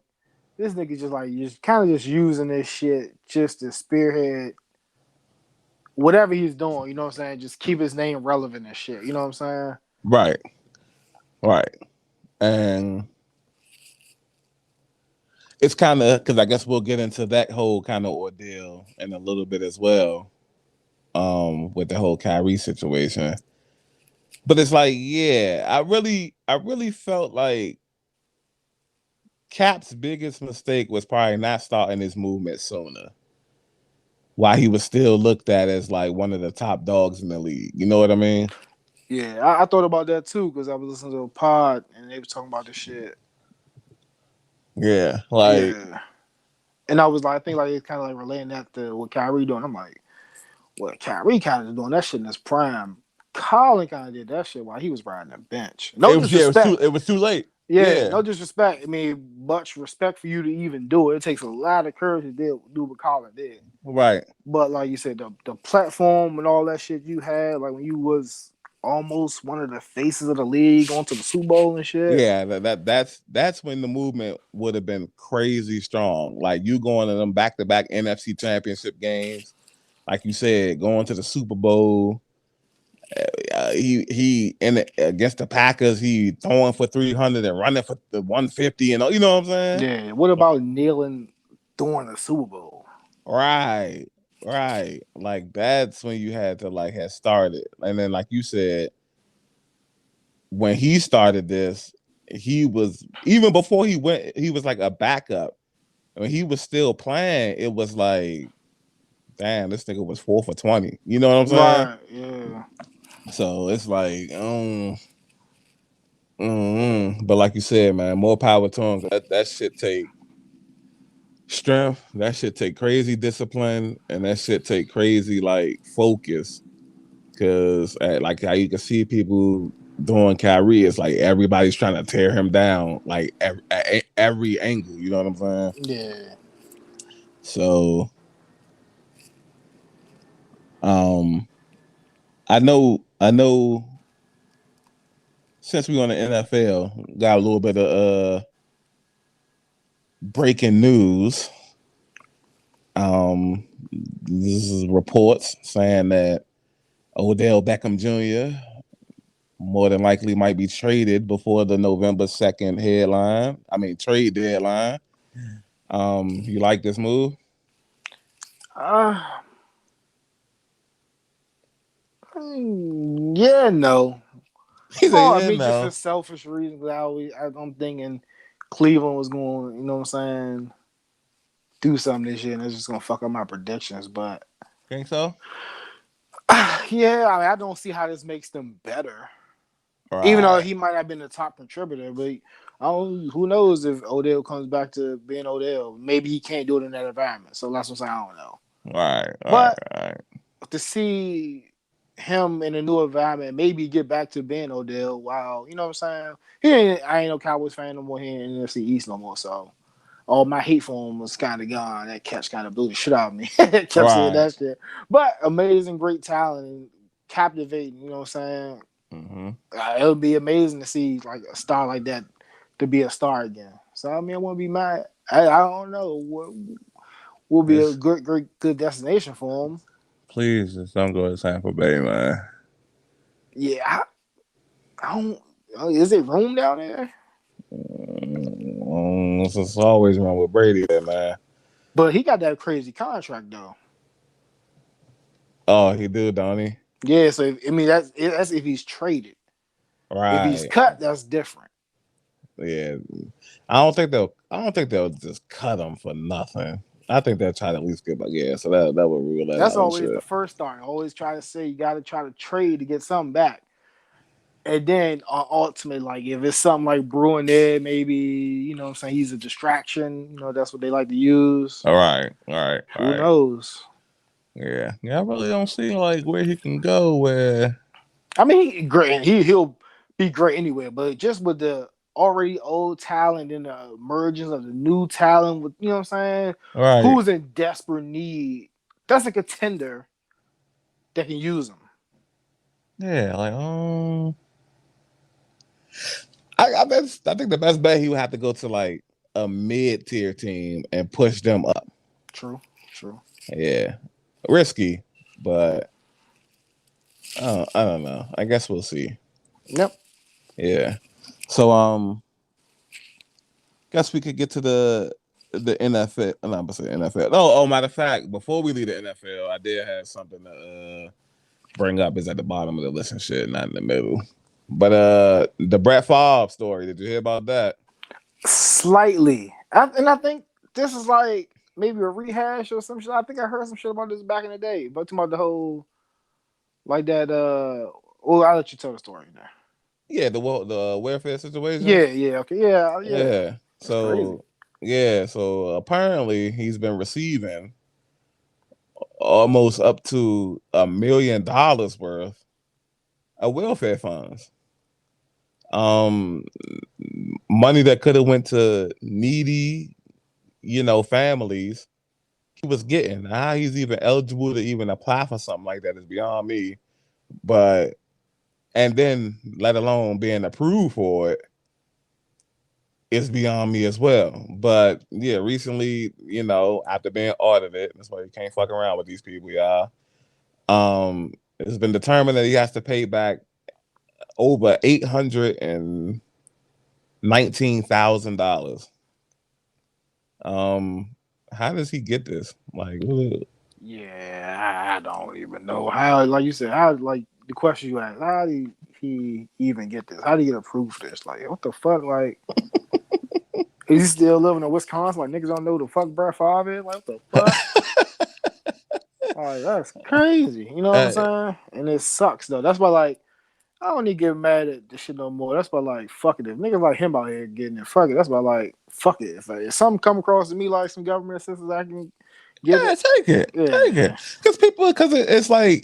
this nigga just like just kind of just using this shit just to spearhead whatever he's doing. You know what I'm saying? Just keep his name relevant and shit. You know what I'm saying? Right, right, and it's kind of because I guess we'll get into that whole kind of ordeal in a little bit as well, with the whole Kyrie situation. But it's like, yeah, I really felt like Cap's biggest mistake was probably not starting his movement sooner, while he was still looked at as like one of the top dogs in the league. You know what I mean? Yeah, I thought about that too because I was listening to a pod and they were talking about this shit. Yeah, like Yeah, and I was like, I think like it's kind of like relating that to what Kyrie doing. I'm like, well, Kyrie kind of doing that shit in his prime. Colin kind of did that shit while he was riding the bench. No it was yeah, disrespect. it was too late. Yeah, Yeah, no disrespect. I mean, much respect for you to even do it. It takes a lot of courage to do what Colin did. right. But like you said, the platform and all that shit you had, like when you was almost one of the faces of the league, going to the Super Bowl and shit. Yeah, that's when the movement would have been crazy strong. Like you going to them back to back NFC Championship games, like you said, going to the Super Bowl. He in against the Packers, he throwing for 300 and running for the 150, and you know what I'm saying? Yeah. What about kneeling during the Super Bowl? Right, right. Like that's when you had to like have started, and then like you said, when he started this, he was even before he went, he was like a backup. When he was still playing, it was like, damn, this nigga was 4 for 20. You know what I'm saying? Right. Yeah. So it's like, but like you said, man, more power to him. That shit take strength. That shit take crazy discipline, and that shit take crazy like focus. Cause like how you can see people doing Kyrie, it's like everybody's trying to tear him down, like every angle. You know what I'm saying? Yeah. So, um, I know. Since we on the NFL, got a little bit of breaking news. Um, this is reports saying that Odell Beckham Jr. more than likely might be traded before the November 2nd headline. I mean trade deadline. You like this move? Uh, yeah, no. He said, Oh, I "Yeah, mean, just for no." selfish reasons. I'm thinking Cleveland was going, you know what I'm saying, do something this year, and it's just gonna fuck up my predictions. But Think so? yeah, I mean, I don't see how this makes them better. Even though Right, he might have been the top contributor, but who knows if Odell comes back to being Odell? Maybe he can't do it in that environment. So that's what I'm saying. I don't know. right, right, But right. to see him in a new environment, maybe get back to being Odell. Wow, you know what I'm saying? I ain't no Cowboys fan no more. He ain't in the NFC East no more. So all my hate for him was kind of gone. That catch kind of blew the shit out of me. Kept saying Right. that shit. But amazing, great talent, and captivating. You know what I'm saying? Mm-hmm. It would be amazing to see like a star like that to be a star again. So I mean, I wouldn't be mad. I don't know what will be a Just good destination for him. please just don't go to Tampa Bay, man. Yeah, I don't. Is it room down there? It's always wrong with Brady, there, man. But he got that crazy contract though. Oh, he do, don't he? Yeah, so I mean that's if he's traded. If he's Right. cut, that's different. Yeah. I don't think they'll just cut him for nothing. I think they'll try to at least get like, yeah, so that would rule that That's out and always the shit. first start. I always try to say you got to try to trade to get something back. And then ultimately, like if it's something like brewing there, maybe what I'm saying, he's a distraction. That's what they like to use. All right, all right, all Who right. knows? Yeah. Yeah, I really don't see like where he can go where I mean, he great. He'll be great anywhere, but just with the already old talent and the emergence of the new talent, with what I'm saying, all right. who's in desperate need? That's a contender that can use him. Yeah, like I think the best bet he would have to go to like a mid tier team and push them up. True, true. Yeah. Risky, but I don't know. I guess we'll see. Yep. Yeah. So guess we could get to the NFL. I'm not gonna say NFL. No, matter of fact, before we leave the NFL, I did have something to bring up. Is at the bottom of the list and shit, not in the middle. But the Brett Favre story. Did you hear about that? Slightly, and I think this is like maybe a rehash or some shit. I think I heard some shit about this back in the day, but talking about the whole like that. Well, I'll let you tell the story there. Yeah, the welfare situation. Yeah, yeah, okay, yeah, yeah. Yeah. That's crazy. So apparently he's been receiving almost up to $1 million worth of welfare funds. Um, money that could have went to needy, families. He was getting. How he's even eligible to even apply for something like that is beyond me. But and then let alone being approved for it is beyond me as well. But yeah, recently, after being audited, that's why you can't fuck around with these people, y'all. It's been determined that he has to pay back over $819,000. Um, how does he get this? Like, Yeah, I don't even know how. Like you said, how like the question you asked, how did he even get this? How did he get approved for this? Like, what the fuck? Like, is he still living in Wisconsin? Like, niggas don't know who the fuck Brett Favre is? Like, what the fuck? Like, that's crazy. You know what I'm uh, saying? And it sucks though. That's why, like, I don't need to get mad at this shit no more. That's why, like, fuck it. If niggas like him out here getting it, fuck it. That's why, like, fuck it. If something come across to me like some government assistance, I can get yeah, it. take it, Yeah, because it's like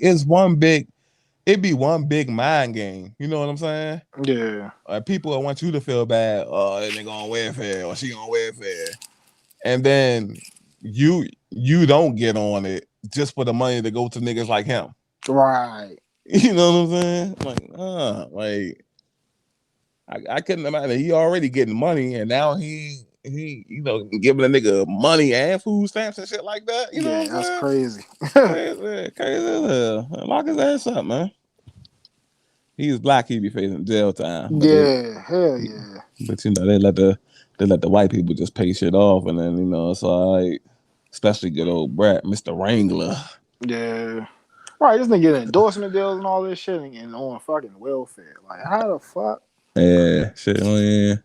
it'd be one big mind game. You know what I'm saying? yeah, People want you to feel bad. Oh, that nigga on welfare or she on welfare, and then you don't get on it just for the money to go to niggas like him. right. You know what I'm saying? Like I couldn't imagine he already getting money and now he giving a nigga money and food stamps and shit like that. You know Yeah, what I'm that's saying? crazy. Crazy, crazy as hell. Lock his ass up, man. He's black. He be facing jail time, Yeah, hell yeah. but they let the white people just pay shit off, and then it's all right. especially good old Brett, Mr. Wrangler. Yeah. Right, this nigga getting endorsement deals and all this shit and on fucking welfare. Like, how the fuck? Yeah, shit, man.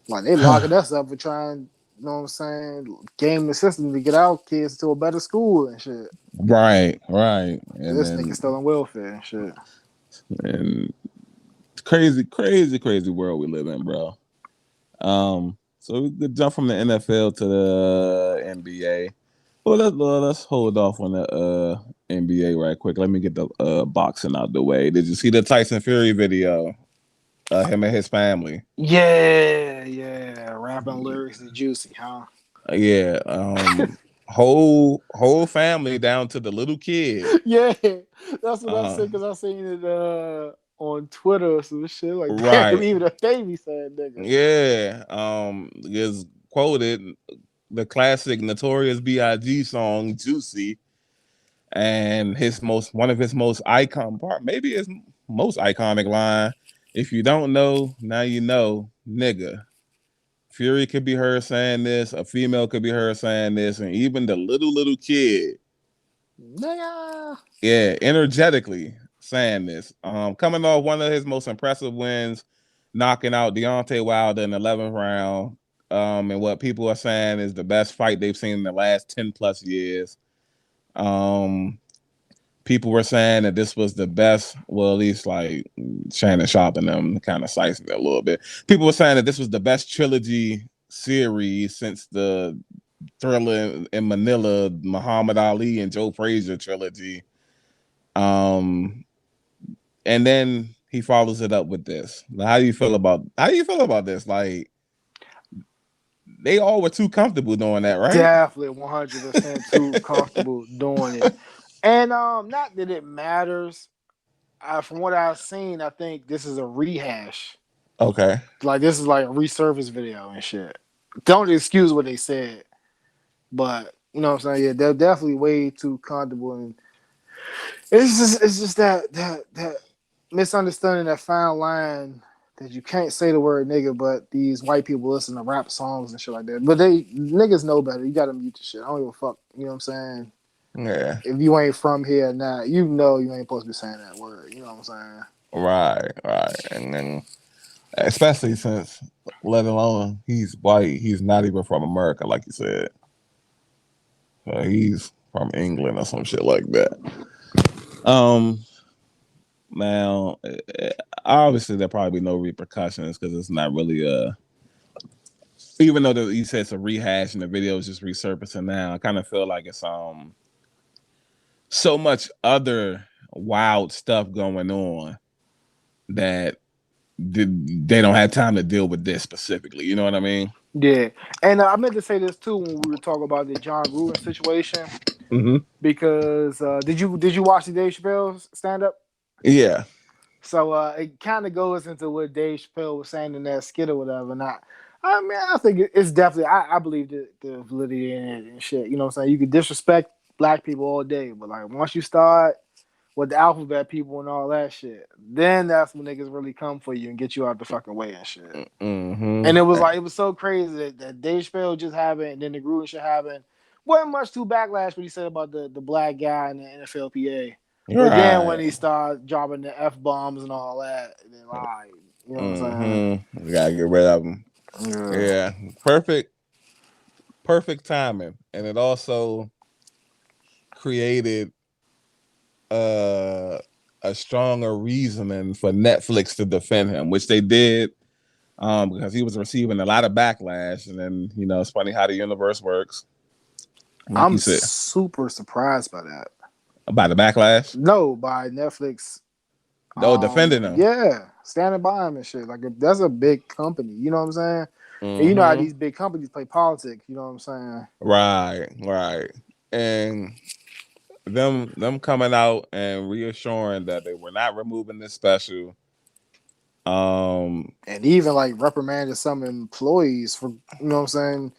Like, they locking us up for trying, you know what I'm saying, game the system to get our kids to a better school and shit. Right, right. And This nigga then still on welfare and shit. and crazy, crazy, crazy world we live in, bro. So we could jump from the NFL to the NBA. Well, let's hold off on the NBA right quick. Let me get the boxing out the way. Did you see the Tyson Fury video? Him and his family. Yeah. Rapping lyrics is juicy, huh? Yeah. Whole family down to the little kid. Yeah. That's what I Uh, said because I seen it on Twitter or some shit. Like, damn, right. even a baby said nigga. Yeah. Is quoted the classic Notorious B.I.G. song "Juicy," and his most one of his most icon part, maybe his most iconic line. If you don't know, now you know, nigga. Fury could be heard saying this, a female could be heard saying this, and even the little kid, Nigga. yeah, energetically saying this. Coming off one of his most impressive wins, knocking out Deontay Wilder in the 11th round. And what people are saying is the best fight they've seen in the last 10 plus years. Um, People were saying that this was the best, well, at least like Shannon Sharp and them kind of slicing it a little bit. People were saying that this was the best trilogy series since the Thriller in Manila, Muhammad Ali and Joe Frazier trilogy. Um, and then he follows it up with this. How do you feel about this? Like they all were too comfortable doing that, right? Definitely 100% too comfortable doing it. And not that it matters. From what I've seen, I think this is a rehash. Okay. Like this is like a resurface video and shit. Don't excuse what they said, but you know what I'm saying. Yeah, they're definitely way too comfortable, and it's just that misunderstanding, that fine line that you can't say the word nigga, but these white people listen to rap songs and shit like that. But they niggas know better. You gotta mute the shit. I don't give a fuck. You know what I'm saying? Yeah. If you ain't from here now, you know you ain't supposed to be saying that word. You know what I'm saying? Right, right. And then especially since let alone he's white, he's not even from America, like you said. He's from England or some shit like that. Um Now, obviously there probably be no repercussions because it's not really even though you said it's a rehash and the video is just resurfacing now. I kind of feel like it's so much other wild stuff going on that they don't have time to deal with this specifically. You know what I mean? Yeah, and I meant to say this too when we were talking about the Jon Gruden situation Mm-hmm. because did you watch the Dave Chappelle stand up? Yeah. So it kind of goes into what Dave Chappelle was saying in that skit or whatever. And I mean, I think it's definitely I believe the validity in it and shit. You know what I'm saying? You can disrespect black people all day, but like once you start with the alphabet people and all that shit, then that's when niggas really come for you and get you out the fucking way and shit. And Mm-hmm. it was like it was so crazy that Dave Chappelle just happened, and then the Gruden shit happened. Wasn't much too backlash what he said about the black guy in the NFLPA. But then when Right. he started dropping the F bombs and all that, then you know what I'm Mm-hmm. We gotta get rid of them. saying? Yeah. Yeah. Perfect timing. And it also created uh a stronger reasoning for Netflix to defend him, which they did, because he was receiving a lot of backlash. And then, it's funny how the universe works. Like you I'm said, super surprised by that. about the backlash. No, by Netflix. Oh, defending him. Yeah, standing by him and shit. Like that's a big company. You know what I'm saying? And you know how Mm-hmm. these big companies play politics. You know what I'm saying? Right, right. And them coming out and reassuring that they were not removing this special. Um, And even like reprimanded some employees for what I'm saying,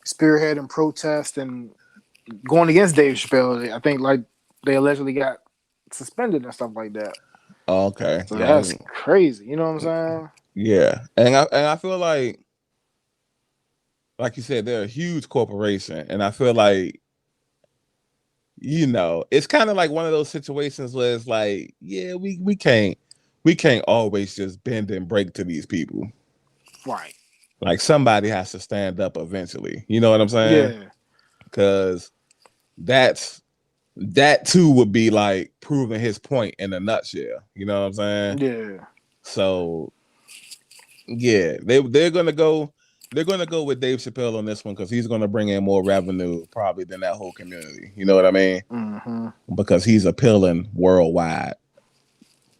spearheading protest and going against Dave Chappelle. I think like they allegedly got suspended and stuff like that. okay, So yeah, that's crazy. You know what I'm saying? yeah. And I feel like like you said, they're a huge corporation, and I feel like it's kind of like one of those situations where it's like, yeah, we can't always just bend and break to these people. Right. Like somebody has to stand up eventually. You know what I'm saying? Yeah. Because that's that too would be like proving his point in a nutshell. You know what I'm saying? Yeah. So yeah, they're gonna go with Dave Chappelle on this one because he's gonna bring in more revenue probably than that whole community. You know what I mean? Mm-hmm. Because he's appealing worldwide.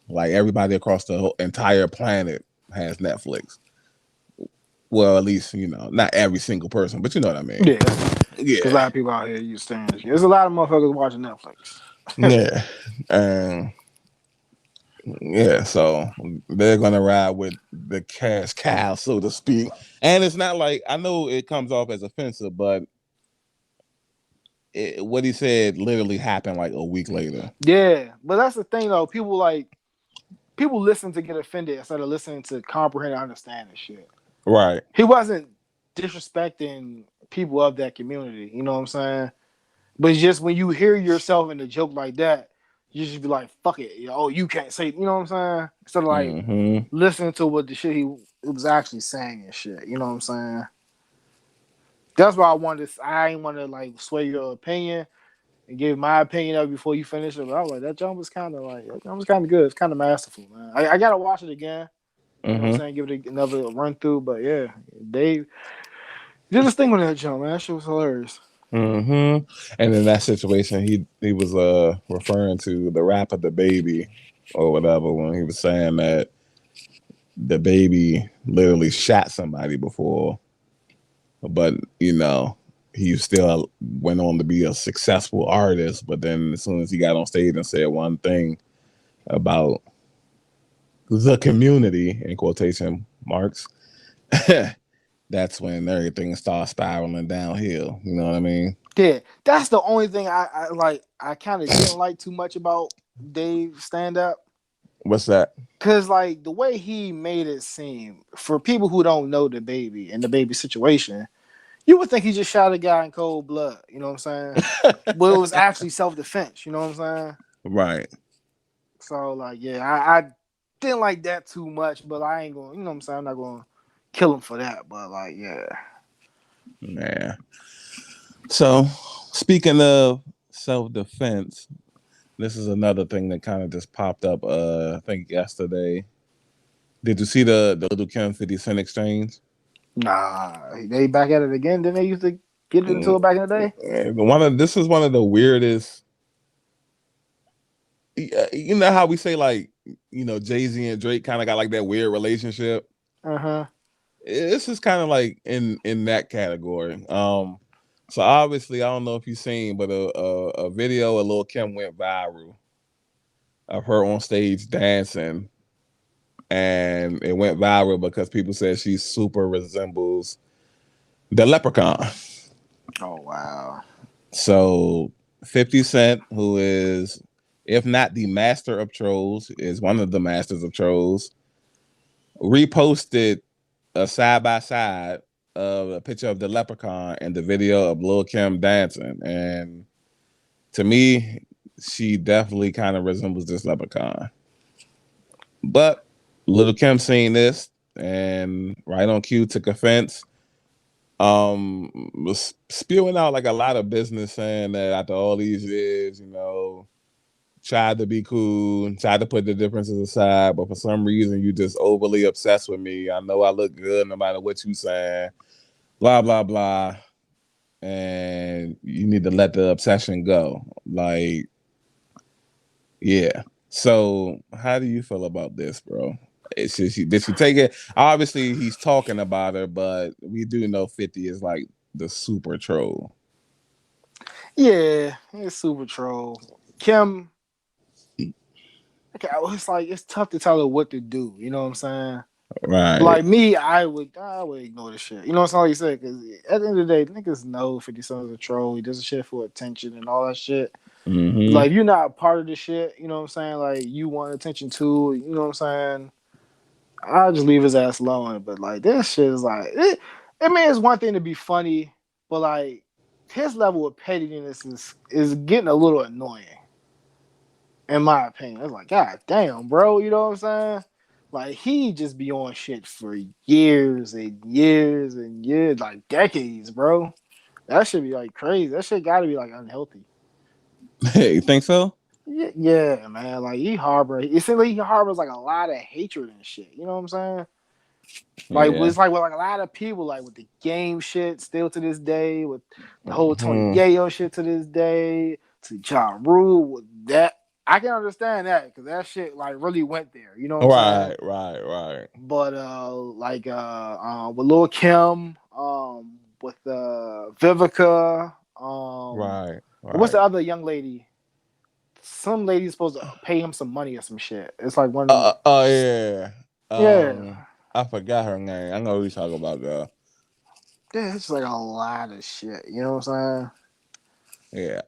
Like everybody across the whole entire planet has Netflix. Well, at least not every single person, but you know what I mean. Yeah. Because a Yeah, lot of people out here use saying this. There's a lot of motherfuckers watching Netflix. yeah, and yeah. So they're gonna ride with the cash cow, so to speak. And it's not like I know it comes off as offensive, but what he said literally happened like a week later. Yeah. But that's the thing though. People listen to get offended instead of listening to comprehend and understand this shit. Right. He wasn't disrespecting people of that community. You know what I'm saying? But it's just when you hear yourself in a joke like that, you just be like, "Fuck it, oh, you can't say." You know what I'm saying? Instead of like Mm-hmm. listening to what the shit he was actually saying and shit. You know what I'm saying? That's why I wanted. I ain't want to like sway your opinion and give my opinion of it before you finish it. But I was like, that jump was kind of like that jump was kind of good. It's kind of masterful, man. I gotta watch it again. You know what I'm Mm-hmm. saying? Give it another run through. But yeah, Dave did this thing with that jump, man. That shit was hilarious. Mm-hmm. And in that situation, he was referring to the rapper the baby or whatever when he was saying that the baby literally shot somebody before, but he still went on to be a successful artist. But then as soon as he got on stage and said one thing about the community in quotation marks, that's when everything starts spiraling downhill. You know what I mean? Yeah, that's the only thing I like. I kind of didn't like too much about Dave stand up What's that? because like the way he made it seem for people who don't know the baby and the baby situation, you would think he just shot a guy in cold blood. You know what I'm saying? But it was actually self defense. You know what I'm saying? Right. So like, yeah, I didn't like that too much, but I ain't going. You know what I'm saying? I'm not going to kill him for that. But like, yeah, Yeah. So, speaking of self defense, this is another thing that kind of just popped up. I think yesterday. Did you see the Little Kim 50 Cent exchange? nah, they back at it again. Didn't they used to get into Mm, it back in the day? this is one of the weirdest. You know how we say like Jay-Z and Drake kind of got like that weird relationship. Uh huh. This is kind of like in that category. So obviously I don't know if you've seen, but a video of Lil Kim went viral of her on stage dancing, and it went viral because people said she super resembles the leprechaun. Oh wow. So 50 Cent, who is, if not the master of trolls, is one of the masters of trolls, reposted a side by side of a picture of the leprechaun and the video of Lil Kim dancing. And to me, she definitely kind of resembles this leprechaun. But Lil Kim seen this and right on cue took offense. Was spewing out like a lot of business saying that after all these years, tried to be cool, tried to put the differences aside, but for some reason you just overly obsessed with me. I know I look good no matter what you saying, blah blah blah. And you need to let the obsession go. Like, yeah. So how do you feel about this, bro? Did she take it? Obviously, he's talking about her, but we do know 50 is like the super troll. Yeah, it's super troll. Kim, okay, it's like it's tough to tell her what to do. You know what I'm saying? Right. Like me, I would ignore the shit. You know what I'm saying? Like you said, because at the end of the day, niggas know 50 Cent is a troll. He does the shit for attention and all that shit. Mm-hmm. Like if you're not part of the shit, you know what I'm saying? Like you want attention too, you know what I'm saying? I'll just leave his ass alone. But like this shit is like I mean, it's one thing to be funny, but like his level of pettiness is getting a little annoying, in my opinion. It's like, God damn, bro, you know what I'm saying? Like he just be on shit for years and years and years, like decades, bro. That should be like crazy. That shit got to be like unhealthy. Hey, you think so? Yeah, yeah, man. Like he harbor. It seems like he harbors like a lot of hatred and shit. You know what I'm saying? Like Yeah. it's like with like a lot of people, like with the game shit, still to this day, with the whole Tony Hmm. Yayo shit to this day, to Ja Rule with that. I can understand that because that shit like really went there. You know what I'm saying? Right, right, right, But with Lil Kim, with Vivica, right, what's right. the other young lady? Some lady's supposed to pay him some money or some shit. It's like one of them. Oh yeah. Yeah, I forgot her name. I know who you talking about, girl. yeah, it's like a lot of shit. You know what I'm Yeah.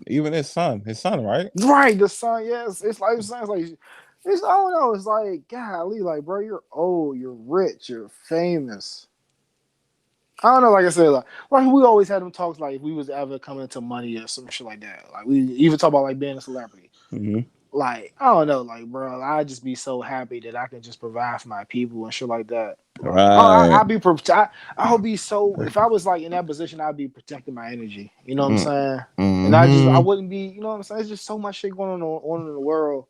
Even his son, right? saying? Right, the son. Yes, it's like it's I don't know. It's like golly, like bro, you're old, you're rich, you're famous. I don't know. Like I said, like we always had them talks like if we was ever coming into money or some shit like that. Like we even talk about like being a celebrity. Hmm. Like I don't know, like bro, I'd just be so happy that I can just provide for my people and shit like that. Like Right. I'll be so if I was like in that position, I'd be protecting my energy. You know what I'm Mm. saying? And I Hmm. wouldn't be. You know what I'm saying? It's just so much shit going on in the world.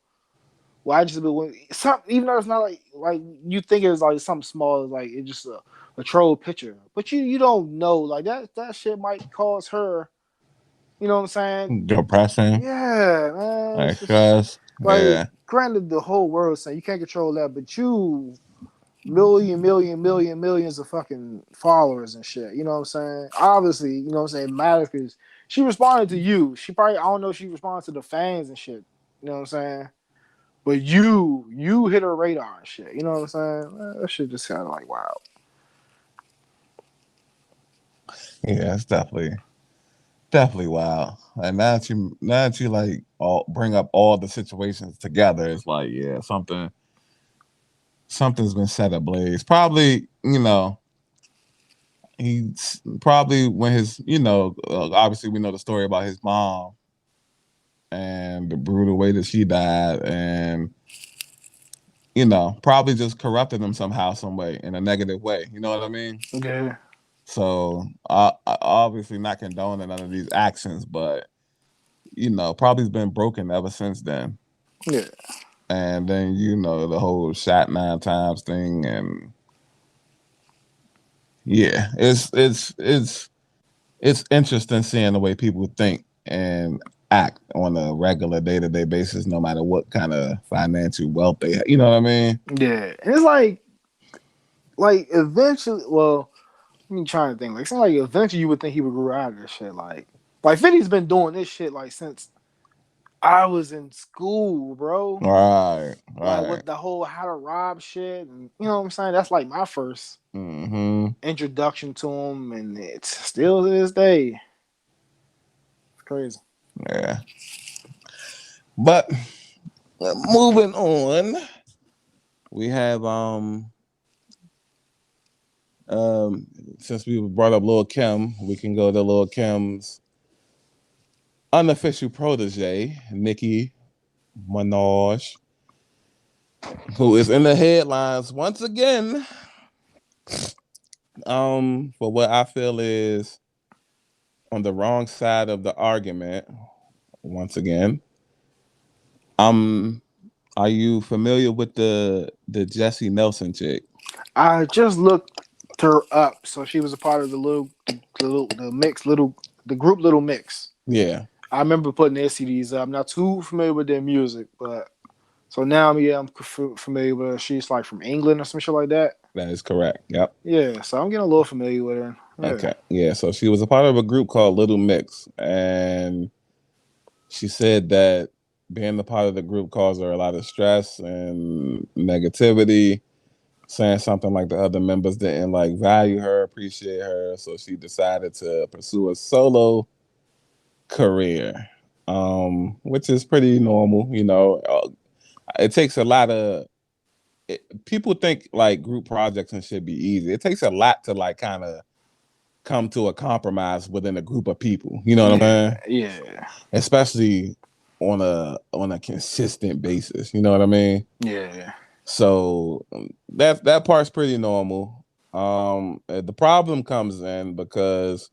Well, I just be some even though it's not like you think it's like something small, like it's just a troll picture, but you don't know like that shit might cause her. You know what I'm saying? Depressing. Yeah, man. Like It's just stress. like Yeah. granted the whole world saying you can't control that, but you millions of fucking followers and shit. You know what I'm saying? Obviously, you know what I'm saying, it matters because she responded to you. She probably I don't know if she responded to the fans and shit. You know what I'm saying? But you hit her radar and shit. You know what I'm saying? That shit just kind of like wow. Yeah, it's definitely wild. And now that you like all bring up all the situations together, it's like, yeah, something's been set ablaze. Probably, he's probably when obviously we know the story about his mom and the brutal way that she died, and probably just corrupted him somehow, some way, in a negative way. You know what I mean? Yeah, So, I obviously not condoning none of these actions, but probably's been broken ever since then. yeah, And then the whole shot 9 times thing, and yeah, it's interesting seeing the way people think and act on a regular day-to-day basis, no matter what kind of financial wealth they have. You know what I mean? yeah. And it's like eventually, well, me trying to think. Like, it's not like eventually you would think he would grow out of this shit. Like 50's been doing this shit like since I was in school, bro. Right, Like right. with the whole how to rob shit, and you know what I'm saying. That's like my first Hmm. introduction to him, and it's still to this day. It's crazy. Yeah. But moving on, we have um since we brought up Lil Kim, we can go to Lil Kim's unofficial protege, Nicki Minaj, who is in the headlines once again. For what I feel is on the wrong side of the argument. Once again, um, are you familiar with the Jesy Nelson chick? I just looked her up, so she was a part of the mix little the group Little Mix. Yeah, I remember putting their CDs up. I'm not too familiar with their music, but so now yeah, I'm familiar with her. She's like from England or some shit like that. that is correct. Yep. Yeah, so I'm getting a little familiar with her. Yeah, Okay. Yeah. So she was a part of a group called Little Mix, and she said that being a part of the group caused her a lot of stress and negativity, saying something like the other members didn't like value her, appreciate her, so she decided to pursue a solo career, which is pretty normal. It takes a lot of people think like group projects and shit be easy. It takes a lot to like kind of come to a compromise within a group of people. You know what I'm Yeah, saying? yeah, Especially on a consistent basis. You know what I mean? yeah, So that part's pretty normal. The problem comes in because,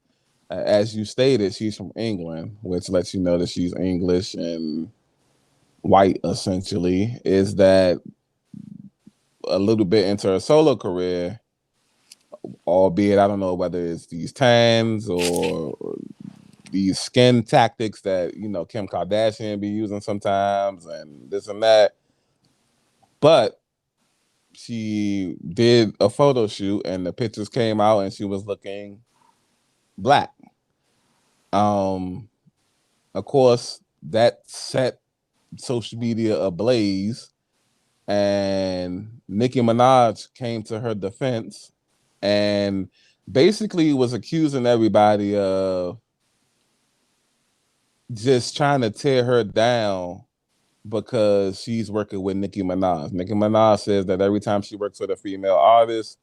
as you stated, she's from England, which lets you know that she's English and white. Essentially, is that a little bit into her solo career, albeit I don't know whether it's these tans or these skin tactics that Kim Kardashian be using sometimes and this and that. But she did a photo shoot and the pictures came out and she was looking black. Um, of course, that set social media ablaze, and Nicki Minaj came to her defense and basically was accusing everybody of just trying to tear her down because she's working with Nicki Minaj. Nicki Minaj says that every time she works with a female artist,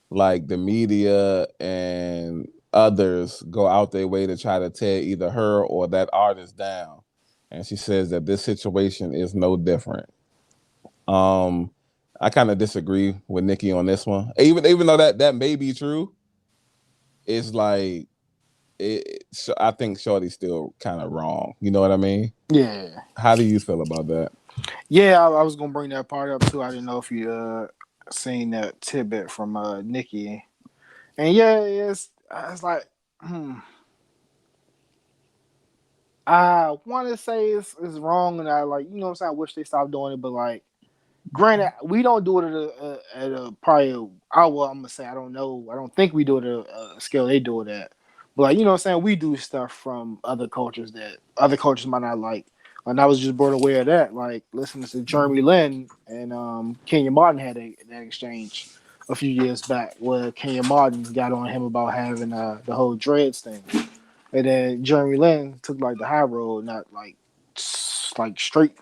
like the media and others go out their way to try to tear either her or that artist down. And she says that this situation is no different. Um, I kind of disagree with Nicki on this one. Even though that may be true, it's like I think Shorty's still kind of wrong. You know what I mean? yeah, How do you feel about that? yeah. I was gonna bring that part up too. I didn't know if you seen that tidbit from Nikki, and yeah, it's like I want to say it's wrong, and I like what I'm saying. I wish they stopped doing it, but like granted, we don't do it at a probably. Well, I'm gonna say I don't know. I don't think we do it at a scale they do it at. But like what I'm saying, we do stuff from other cultures that other cultures might not like. And I was just brought aware of that. Like listening to Jeremy Lin and Kenya Martin had that exchange a few years back where Kenya Martin got on him about having the whole dreads thing, and then Jeremy Lin took like the high road, not like straight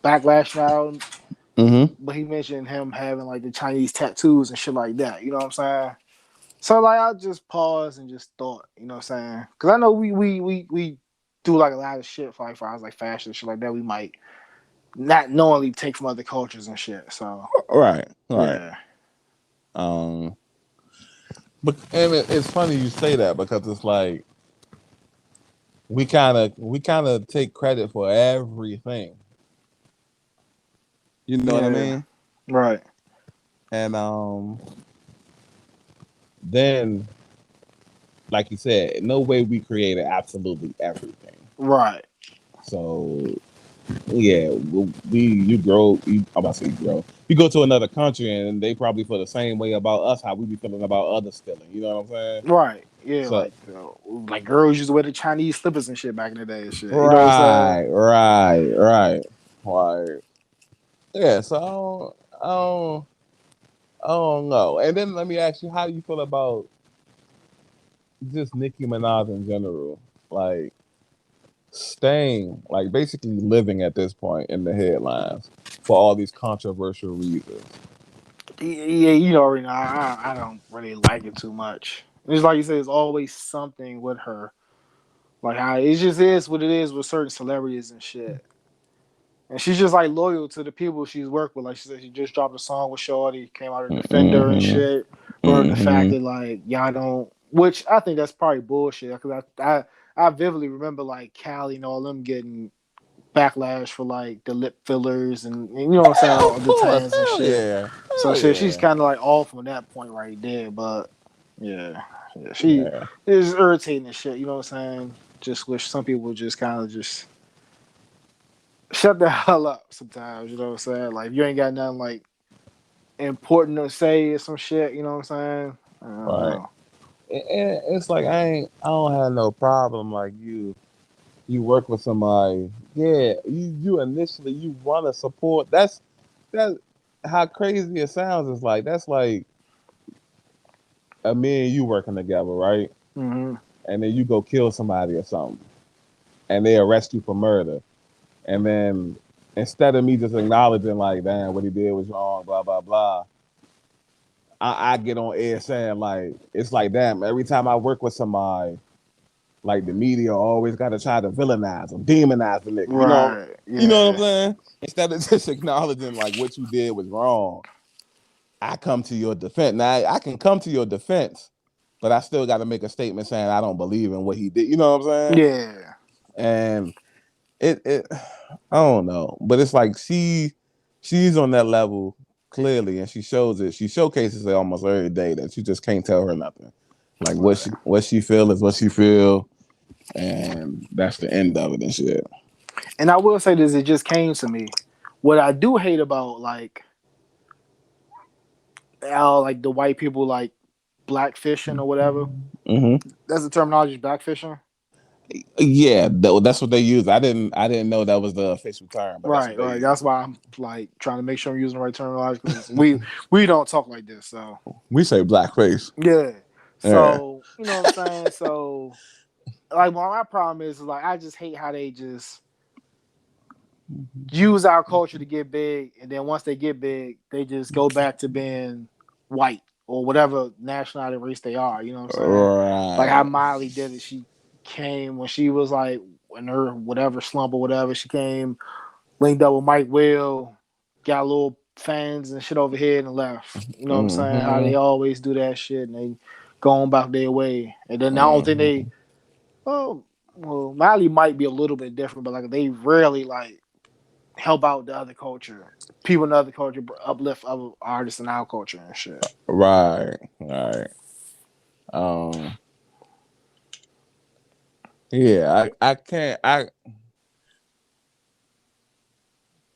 backlash now, Mm-hmm. but he mentioned him having like the Chinese tattoos and shit like that. You know what I'm saying? So like I just paused and just thought, you know what I'm saying? Because I know we do like a lot of shit for like for like fashion and shit like that. We might not knowingly take from other cultures and shit. So Right, right. yeah, Um, but and it's funny you say that because it's like we kind of take credit for everything. You know what I yeah, mean? right, And then like you said, no way we created absolutely everything. right, So yeah, you grow. I'm about to say you grow. You go to another country and they probably feel the same way about us. How we be feeling about others stealing. You know what I'm saying? right. Yeah, So like girls used to wear the Chinese slippers and shit back in the day and shit. You know what I'm saying? right. Yeah. So I don't know. And then let me ask you, how do you feel about just Nicki Minaj in general? Like staying, like basically living at this point in the headlines for all these controversial reasons. Yeah, already know. I don't really like it too much. It's like you said, it's always something with her. Like how it just is what it is with certain celebrities and shit. And she's just like loyal to the people she's worked with. Like she said, she just dropped a song with Shorty, came out to defend her and Mm-hmm. shit. But the fact Mm-hmm. that like y'all don't, which I think that's probably bullshit. Because I vividly remember like Callie and all them getting backlash for like the lip fillers and you know what I'm saying, Of all the course, tans and hell shit. yeah, So hell shit, she's yeah, kind of like off on that point right there. But yeah, she yeah. is irritating and shit. You know what I'm saying? Just wish some people would just kind of just shut the hell up sometimes. You know what I'm saying? Like you ain't got nothing like important to say or some shit. You know what I'm saying? I don't Right. know. And it's like I don't have no problem like you work with somebody. Yeah, you initially you want to support. That how crazy it sounds. Is like that's like me and you working together, right? Mm-hmm. And then you go kill somebody or something, and they arrest you for murder, and then instead of me just acknowledging like, damn, what he did was wrong, blah blah blah, I get on air saying like, it's like, damn, every time I work with somebody, like the media always got to try to villainize them, demonize the nigga. Right. You know what I'm Yeah. saying? Instead of just acknowledging like what you did was wrong, I come to your defense. Now I can come to your defense, but I still got to make a statement saying I don't believe in what he did. You know what I'm saying? Yeah. And it I don't know, but it's like she's on that level clearly, and she shows it. She showcases it almost every day that you just can't tell her nothing. Like Right. what she feel is what she feel, and that's the end of it and shit. And I will say this, it just came to me. What I do hate about like the white people like blackfishing or whatever. Hmm. That's the terminology, blackfishing. Yeah, that's what they use. I didn't know that was the official term, but that's what Right, they right. use. That's why I'm like trying to make sure I'm using the right terminology because we don't talk like this. So We say blackface. yeah. Yeah. So you know what I'm saying. So like, my problem is like I just hate how they just use our culture to get big, and then once they get big, they just go back to being white or whatever nationality race they are. You know what I'm saying? Like how Right. Miley did it. She came when she was like in her whatever slump or whatever. She came, linked up with Mike Will, got a little fans and shit over here and left. You know what I'm saying? How Hmm. they always do that shit and they go on about their way. And then I don't think they Hmm. well Miley might be a little bit different, but like they rarely like help out the other culture. People in the other culture uplift other artists in our culture and shit. Right. Right. Um. Yeah. I can't. I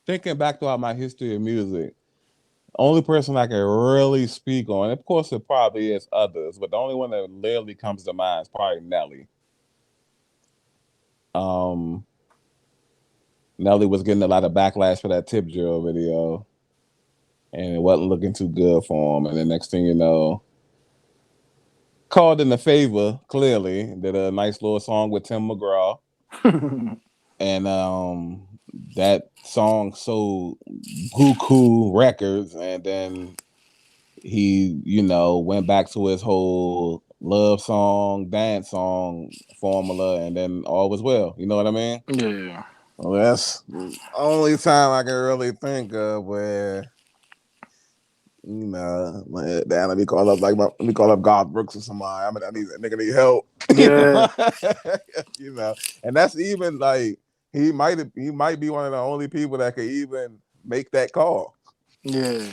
thinking back throughout my history of music. Only person I can really speak on, of course, it probably is others, but the only one that literally comes to mind is probably Nelly. Um, Nelly was getting a lot of backlash for that Tip Drill video, and it wasn't looking too good for him. And the next thing you know, called in a favor. Clearly, did a nice little song with Tim McGraw, and that song sold Buku records, and then he, went back to his whole love song, dance song formula, and then all was well. You know what I mean? Yeah. Well, that's the only time I can really think of where, like, damn, let me call up God Brooks or somebody. I mean, I need that nigga need help. Yeah. You know, and that's even like he might be one of the only people that could even make that call. Yeah.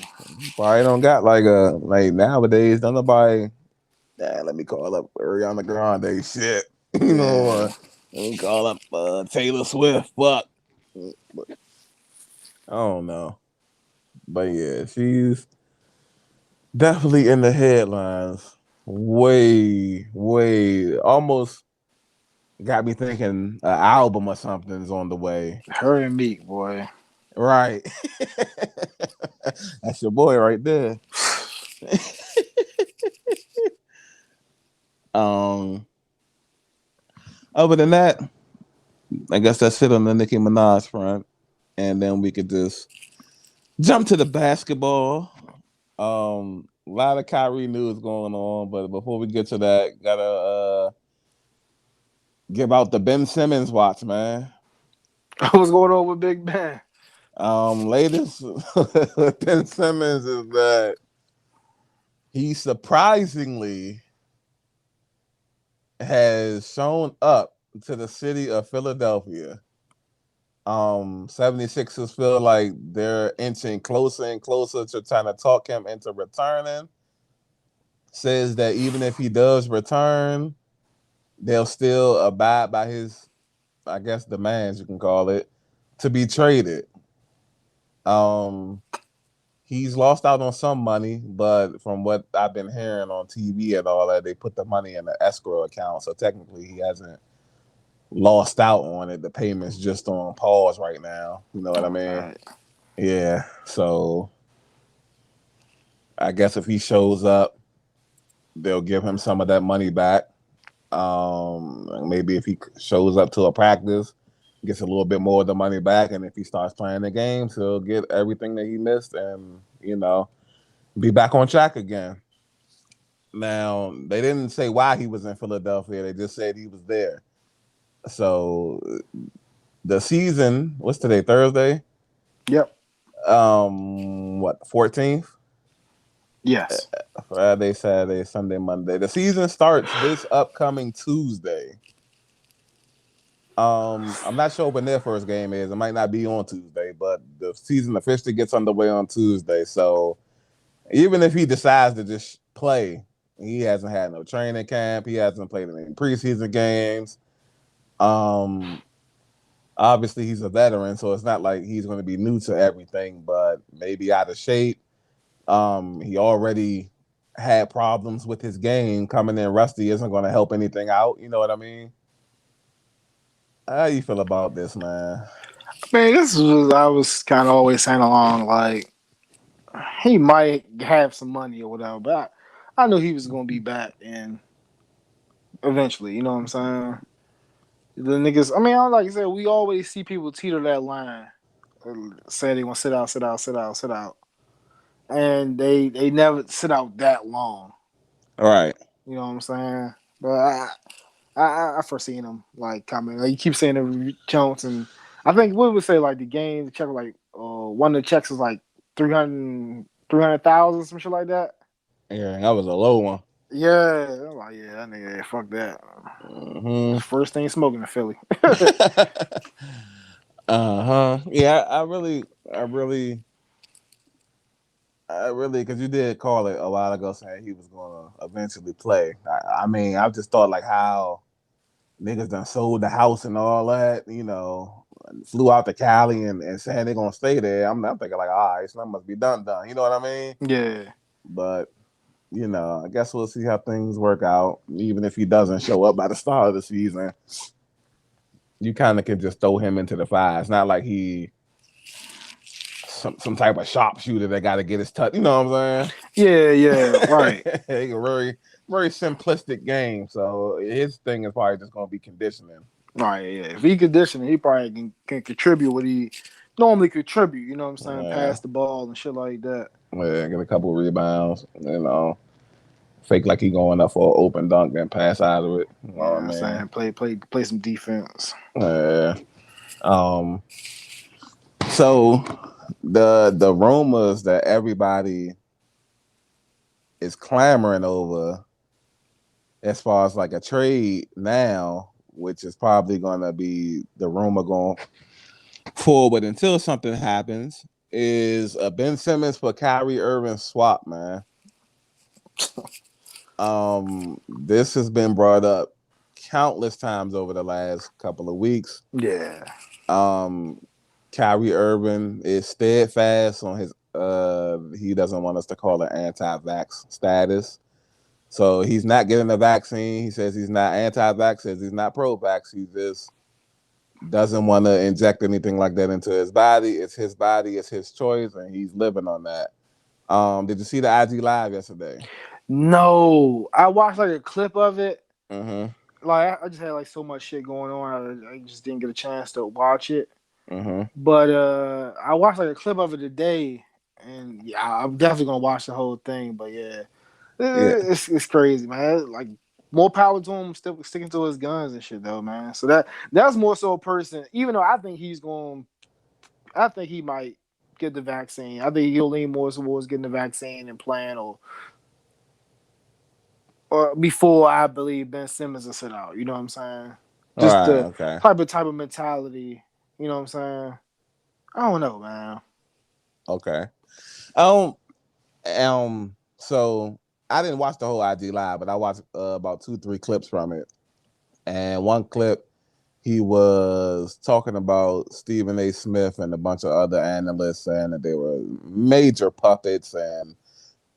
Probably don't got like nowadays. Don't nobody. Nah, let me call up Ariana Grande. Shit, Yeah. let me call up Taylor Swift. Fuck, I don't know, but yeah, she's definitely in the headlines. Way, way, almost got me thinking an album or something's on the way. Her and Meek, boy. Right, that's your boy right there. um, Other than that, I guess that's it on the Nicki Minaj front, and then we could just jump to the basketball. A lot of Kyrie news going on, but before we get to that, gotta give out the Ben Simmons watch, man. What's going on with Big Ben? Latest with Ben Simmons is that he surprisingly has shown up to the city of Philadelphia. 76ers feel like they're inching closer and closer to trying to talk him into returning. Says that even if he does return, they'll still abide by his, I guess, demands, you can call it, to be traded. Um, he's lost out on some money, but from what I've been hearing on TV and all that, they put the money in the escrow account. So technically, he hasn't lost out on it. The payment's just on pause right now. You know what I All mean? right. Yeah. So I guess if he shows up, they'll give him some of that money back. Maybe if he shows up to a practice, gets a little bit more of the money back, and if he starts playing the games, he'll get everything that he missed, and be back on track again. Now they didn't say why he was in Philadelphia; they just said he was there. So the season, what's today? Thursday. Yep. What 14th? Yes. Friday, Saturday, Sunday, Monday. The season starts this upcoming Tuesday. I'm not sure when their first game is. It might not be on Tuesday, but the season officially gets underway on Tuesday. So even if he decides to just play, he hasn't had no training camp. He hasn't played any preseason games. Um, Obviously he's a veteran, so it's not like he's going to be new to everything, but maybe out of shape. He already had problems with his game. Coming in rusty isn't going to help anything out. You know what I mean? How you feel about this, man? Man, this was I was kind of always saying along like he might have some money or whatever, but I knew he was gonna be back and eventually. You know what I'm saying? The niggas. I mean, like I said, we always see people teeter that line, say they gonna sit out, sit out, sit out, sit out, and they never sit out that long. All right. You know what I'm saying? But I foreseen him like coming. Like, you keep saying the Jones, and I think what would say like the game the check was like one of the checks was like 300,000 some shit like that. Yeah, that was a low one. Yeah, I'm like yeah, that nigga, yeah, fuck that. Mm-hmm. First thing smoking in Philly. Yeah, I really, because you did call it a while ago saying he was going to eventually play. I mean, I just thought like how niggas done sold the house and all that, flew out to Cali and saying they're going to stay there. I'm thinking like, all right, something must be done. You know what I mean? Yeah. But, I guess we'll see how things work out. Even if he doesn't show up by the start of the season, you kind of can just throw him into the fire. It's not like he some type of sharpshooter that got to get his touch. You know what I'm Yeah, yeah, saying? right. A very very simplistic game. So his thing is probably just going to be conditioning. Right, yeah. If he conditioning, he probably can contribute what he normally contribute, you know what I'm saying? Yeah, Pass the ball and shit like that. yeah, get a couple rebounds. Fake like he going up for an open dunk, then pass out of it. You know You know what what I I'm mean? saying? Play some defense. Yeah. Um. So the rumors that everybody is clamoring over as far as like a trade now, which is probably going to be the rumor going forward until something happens, is a Ben Simmons for Kyrie Irving swap, man. This has been brought up countless times over the last couple of weeks. Yeah. Um, Kyrie Irving is steadfast on his he doesn't want us to call it anti-vax status. So he's not getting the vaccine. He says he's not anti-vax, says he's not pro-vax. He just doesn't want to inject anything like that into his body. It's his body, it's his choice, and he's living on that. Did you see the IG live yesterday? No. I watched like a clip of it. Mm-hmm. Like I just had like so much shit going on. I just didn't get a chance to watch it. Mm-hmm. But I watched like a clip of it today, and yeah, I'm definitely gonna watch the whole thing. But yeah, Yeah. it's crazy, man. Like more power to him, still sticking to his guns and shit, though, man. So that's more so a person. Even though I think I think he might get the vaccine. I think he'll lean more towards getting the vaccine and playing, or before I believe Ben Simmons will sit out. You know what I'm saying? All Just right. the Okay. type of mentality. You know what I'm saying? I don't know, man. Okay. Um. So I didn't watch the whole IG live, but I watched about 2, 3 clips from it. And one clip, he was talking about Stephen A. Smith and a bunch of other analysts saying that they were major puppets and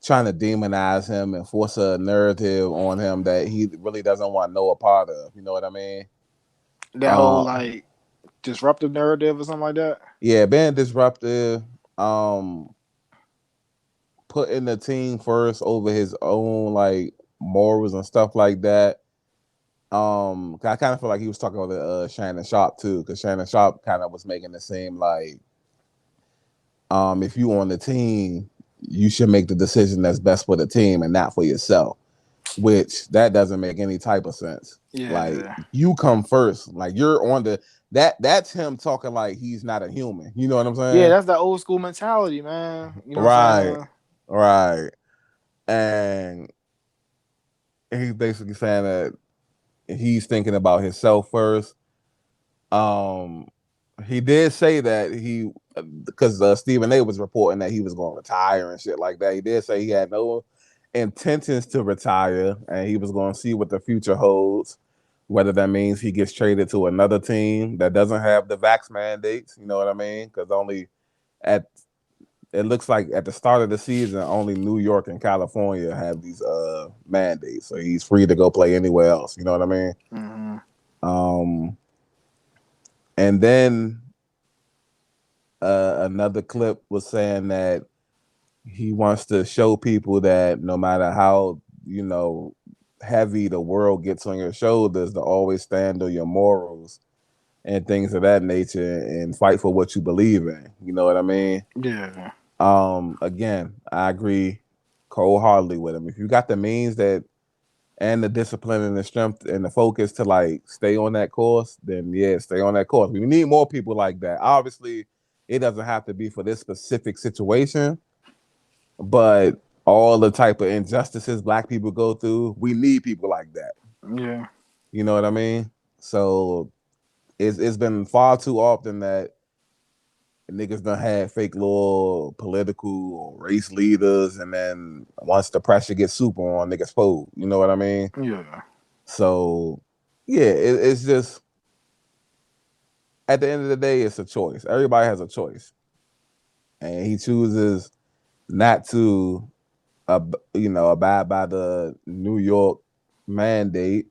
trying to demonize him and force a narrative on him that he really doesn't want no part of. You know what I mean? That whole Uh, like disruptive narrative or something like that. yeah, being disruptive, um, putting the team first over his own like morals and stuff like that. I kind of feel like he was talking about Shannon Sharp too, because Shannon Sharp kind of was making it seem like, if you on the team, you should make the decision that's best for the team and not for yourself. Which that doesn't make any type of sense. Like Yeah. you come first, like you're on the that's him talking like he's not a human. You know what I'm Yeah, saying? that's the old school mentality, man. You know what Right, I'm saying? right. And he's basically saying that he's thinking about himself first. Um, he did say that because Stephen A was reporting that he was going to retire and shit like that. He did say he had no intentions to retire, and he was going to see what the future holds. Whether that means he gets traded to another team that doesn't have the vax mandates, you know what I mean? Because only at it looks like at the start of the season, only New York and California have these mandates, so he's free to go play anywhere else. You know what I mean? Mm-hmm. Um, and then another clip was saying that he wants to show people that no matter how heavy the world gets on your shoulders, to always stand on your morals and things of that nature and fight for what you believe in. You know what I mean? Yeah. Again, I agree wholeheartedly with him. If you got the means that and the discipline and the strength and the focus to like stay on that course, then yeah, stay on that course. We need more people like that. Obviously, it doesn't have to be for this specific situation, but all the type of injustices black people go through, we need people like that. Yeah. You know what I mean? So it's been far too often that niggas done had fake little political or race leaders, and then once the pressure gets super on, niggas fold. You know what I mean? Yeah. So yeah, it's just at the end of the day, it's a choice. Everybody has a choice, and he chooses not to, abide by the New York mandate.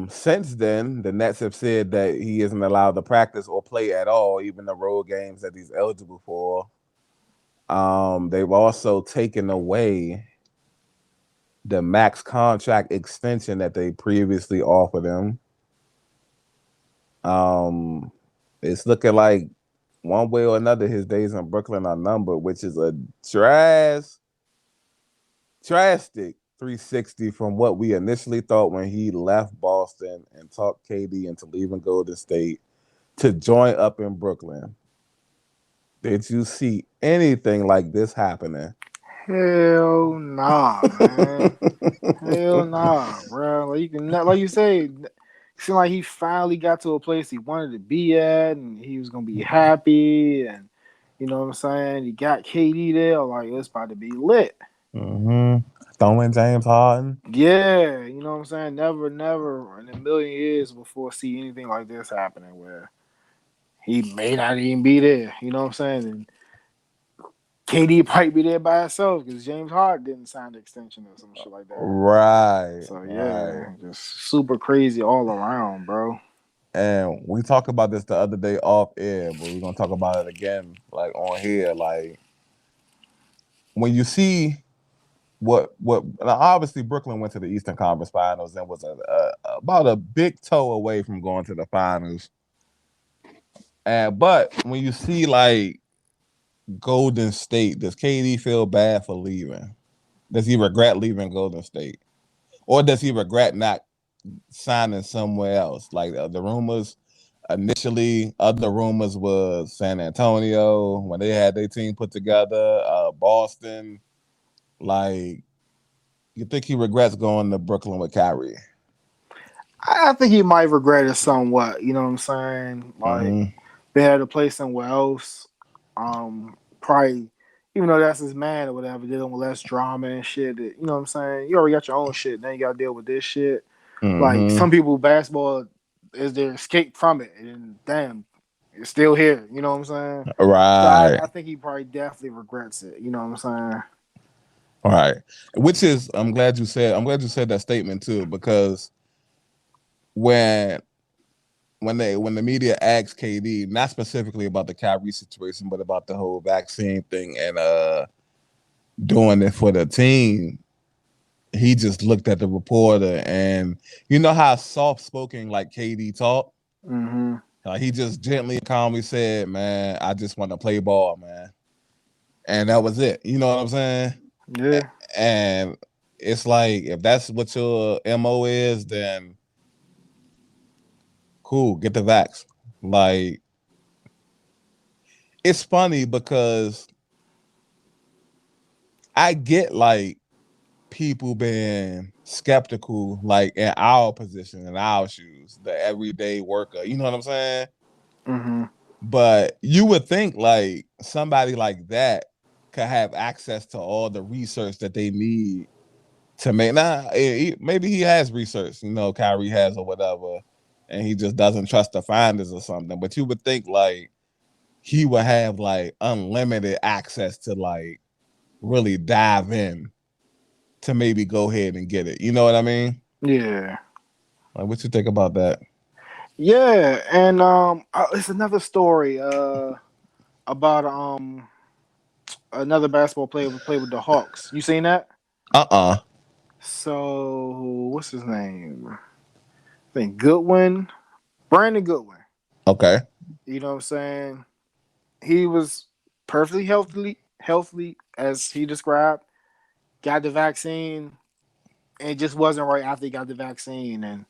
Since then, the Nets have said that he isn't allowed to practice or play at all, even the road games that he's eligible for. They've also taken away the max contract extension that they previously offered him. Um, it's looking like one way or another, his days in Brooklyn are numbered, which is a drastic 360 from what we initially thought when he left Boston and talked KD into leaving Golden State to join up in Brooklyn. Did you see anything like this happening? Hell nah, man. Hell nah, bro. Like you can, like you say, it seemed like he finally got to a place he wanted to be at, and he was gonna be happy, and you know what I'm saying. He got KD there, like it's about to be lit. Mm-hmm. Throwing James Harden. Yeah, you know what I'm saying. Never, never in a million years before see anything like this happening where he may not even be there. You know what I'm saying? And KD might be there by himself because James Harden didn't sign the extension or some shit like that. Right, So right. yeah, just super crazy all around, bro. And we talked about this the other day off air, but we're gonna talk about it again, like on here. Like when you see what now obviously Brooklyn went to the Eastern Conference Finals and was about a big toe away from going to the finals. And but when you see like Golden State, does KD feel bad for leaving? Does he regret leaving Golden State, or does he regret not signing somewhere else? Like the rumors initially, other rumors was San Antonio when they had their team put together, Boston. Like, you think he regrets going to Brooklyn with Kyrie? I think he might regret it somewhat. You know what I'm saying? Like Mm-hmm. they had to play somewhere else. Probably even though that's his man or whatever, dealing with less drama and shit. You know what I'm saying? You already got your own shit. Now you got to deal with this shit. Like Mm-hmm. some people, basketball is their escape from it, and damn, it's still here. You know what I'm saying? So Right. I think he probably definitely regrets it. You know what I'm saying? All right. Which is, I'm glad you said that statement too, because when when the media asked KD, not specifically about the Kyrie situation, but about the whole vaccine thing and doing it for the team, he just looked at the reporter, and you know how soft spoken like KD talk. Mm-hmm. He just gently and calmly said, "Man, I just want to play ball, man," and that was it. You know what I'm saying? Yeah. And it's like if that's what your mo is, then cool, get the vax. Like it's funny because I get like people being skeptical, like in our position, in our shoes, the everyday worker. You know what I'm saying? Mm-hmm. But you would think like somebody like that could have access to all the research that they need to make. Maybe he has research, Kyrie has or whatever, and he just doesn't trust the finders or something. But you would think like he would have like unlimited access to like really dive in to maybe go ahead and get it. You know what I mean? Yeah. Like, what you think about that? Yeah, and it's another story about another basketball player who played with the Hawks. You seen that? Uh-uh. So what's his name? I think Goodwin, Brandon Goodwin. Okay. You know what I'm saying? He was perfectly healthy as he described. Got the vaccine, and it just wasn't right after he got the vaccine, and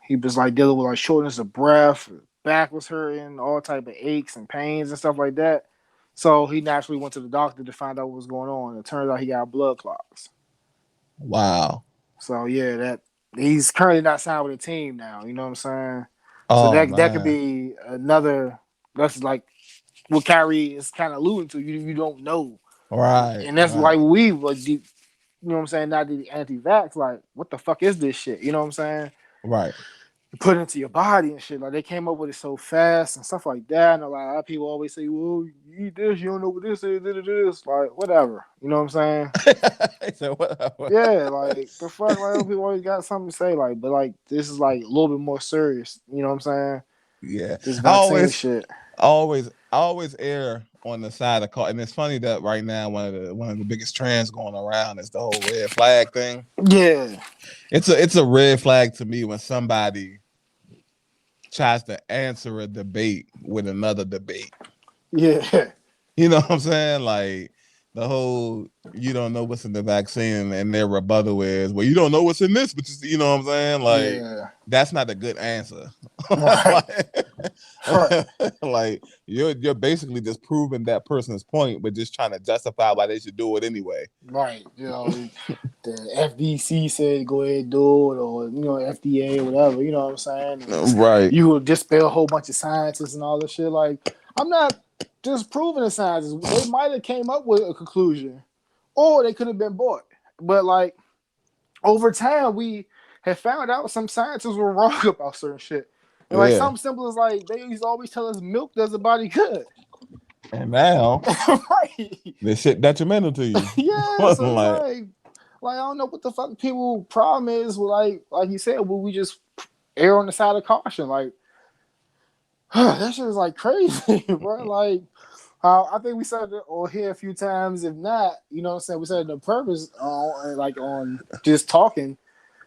he was like dealing with like shortness of breath, back was hurting, all type of aches and pains and stuff like that. So he naturally went to the doctor to find out what was going on. It turns out he got blood clots. Wow. So yeah, that he's currently not signed with a team now. You know what I'm saying? So Oh that could man. be another. That's like what Kyrie is kind of alluding to. You don't know, Right, and that's why right, we like you know what I'm saying. Not the anti-vax. Like what the fuck is this shit? You know what I'm saying? right. Put into your body and shit. Like they came up with it so fast and stuff like that. And a lot of people always say, "Well, you eat this, you don't know what this is, this." Like whatever. You know what I'm saying? So whatever. Yeah, like the fuck, like people always got something to say, like, but like this is like a little bit more serious. You know what I'm saying? Yeah. This I vaccine always shit. I always err on the side of call. And it's funny that right now one of the biggest trends going around is the whole red flag thing. Yeah, It's a red flag to me when somebody tries to answer a debate with another debate. yeah, You know what I'm saying? Like the whole you don't know what's in the vaccine and their rebuttal is, well, you don't know what's in this, but you know what I'm saying? Like yeah. that's not a good answer. Right, like, right, like you're basically just proving that person's point, but just trying to justify why they should do it anyway. right. You know, the FDC said go ahead and do it, or FDA or whatever. You know what I'm saying? And Right. you will dispel a whole bunch of scientists and all this shit. Like I'm not disproving the scientists. They might have came up with a conclusion, or they could have been bought. But like over time, we have found out some scientists were wrong about certain shit. And like Yeah. something simple as like they used to always tell us milk does the body good. And now Right. this shit detrimental to you. Yeah. So it's Like, like I don't know what the fuck people problem is with like you said, will we just err on the side of caution? Like that shit is like crazy, bro. Like I think we said it or here a few times. If not, you know what I'm saying, we said it on purpose on just talking.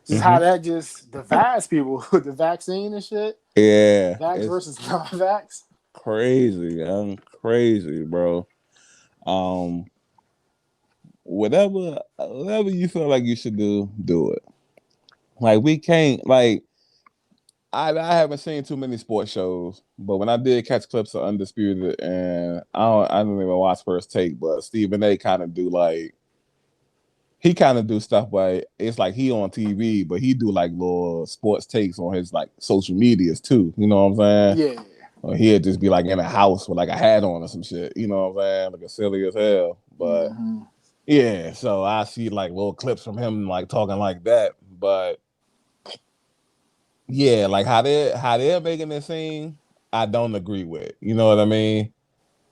Just how mhm. that just divides people with the vaccine and shit. Yeah, Vax it's versus non-vax. crazy. I'm crazy, bro. Um, whatever you feel like you should do it. Like we can't like I haven't seen too many sports shows, but when I did catch clips of Undisputed, and I don't even watch First Take, but Stephen A. kind of do like he kind of do stuff, but it's like he on TV, but he do like little sports takes on his like social medias too. You know what I'm saying? Yeah. Or he'd just be like in a house with like a hat on or some shit. You know what I'm saying? Like a silly as hell. But Mm-hmm. yeah, so I see like little clips from him like talking like that. But yeah, like how they're making it seem, I don't agree with. You know what I mean?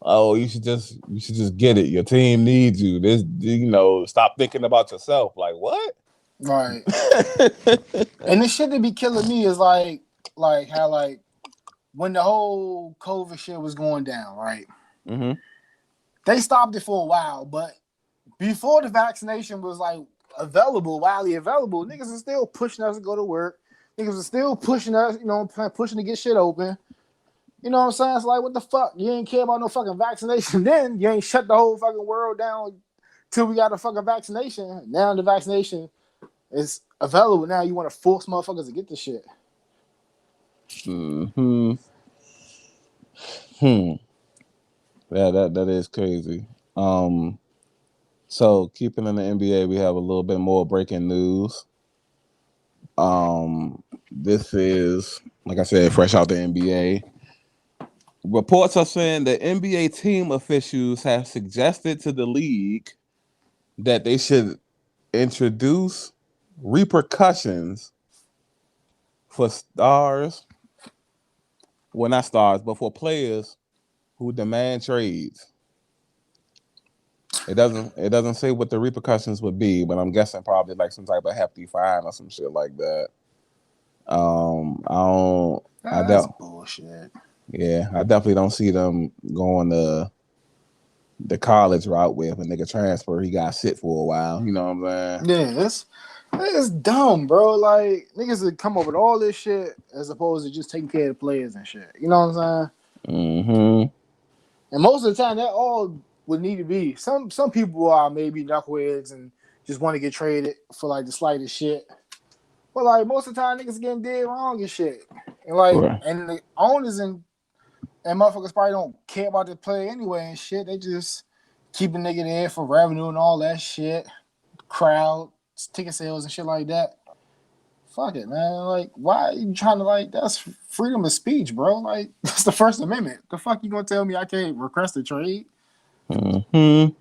Oh, you should just get it. Your team needs you. Stop thinking about yourself. Like what? Right. And the shit that be killing me is like how like when the whole COVID shit was going down, right? hmm They stopped it for a while, but before the vaccination was like available, widely available, niggas are still pushing us to go to work. Niggas are still pushing us, pushing to get shit open. You know what I'm saying? It's like, what the fuck? You ain't care about no fucking vaccination then. You ain't shut the whole fucking world down till we got a fucking vaccination. Now the vaccination is available. Now you want to force motherfuckers to get the shit. Hmm. Hmm. Yeah, that is crazy. So keeping in the NBA, we have a little bit more breaking news. This is, like I said, fresh out the NBA. Reports are saying that NBA team officials have suggested to the league that they should introduce repercussions for stars, well, not stars, but for players who demand trades. It doesn't say what the repercussions would be, but I'm guessing probably like some type of hefty fine or some shit like that. I don't. I That's doubt. bullshit. Yeah, I definitely don't see them going the college route where if a nigga transfer, he got sit for a while. You know what I'm saying? Yeah, it's dumb, bro. Like niggas would come up with all this shit as opposed to just taking care of the players and shit. You know what I'm saying? Mm-hmm. And most of the time, that all would need to be. Some people are maybe knuckleheads and just want to get traded for like the slightest shit. But like most of the time, niggas getting dead wrong and shit. And like Right. and the owners and motherfuckers probably don't care about the play anyway and shit. They just keep a nigga there for revenue and all that shit. Crowd, ticket sales and shit like that. Fuck it, man. Like, why are you trying to like? That's freedom of speech, bro. Like, that's the First Amendment. The fuck you gonna tell me I can't request a trade? Mm-hmm.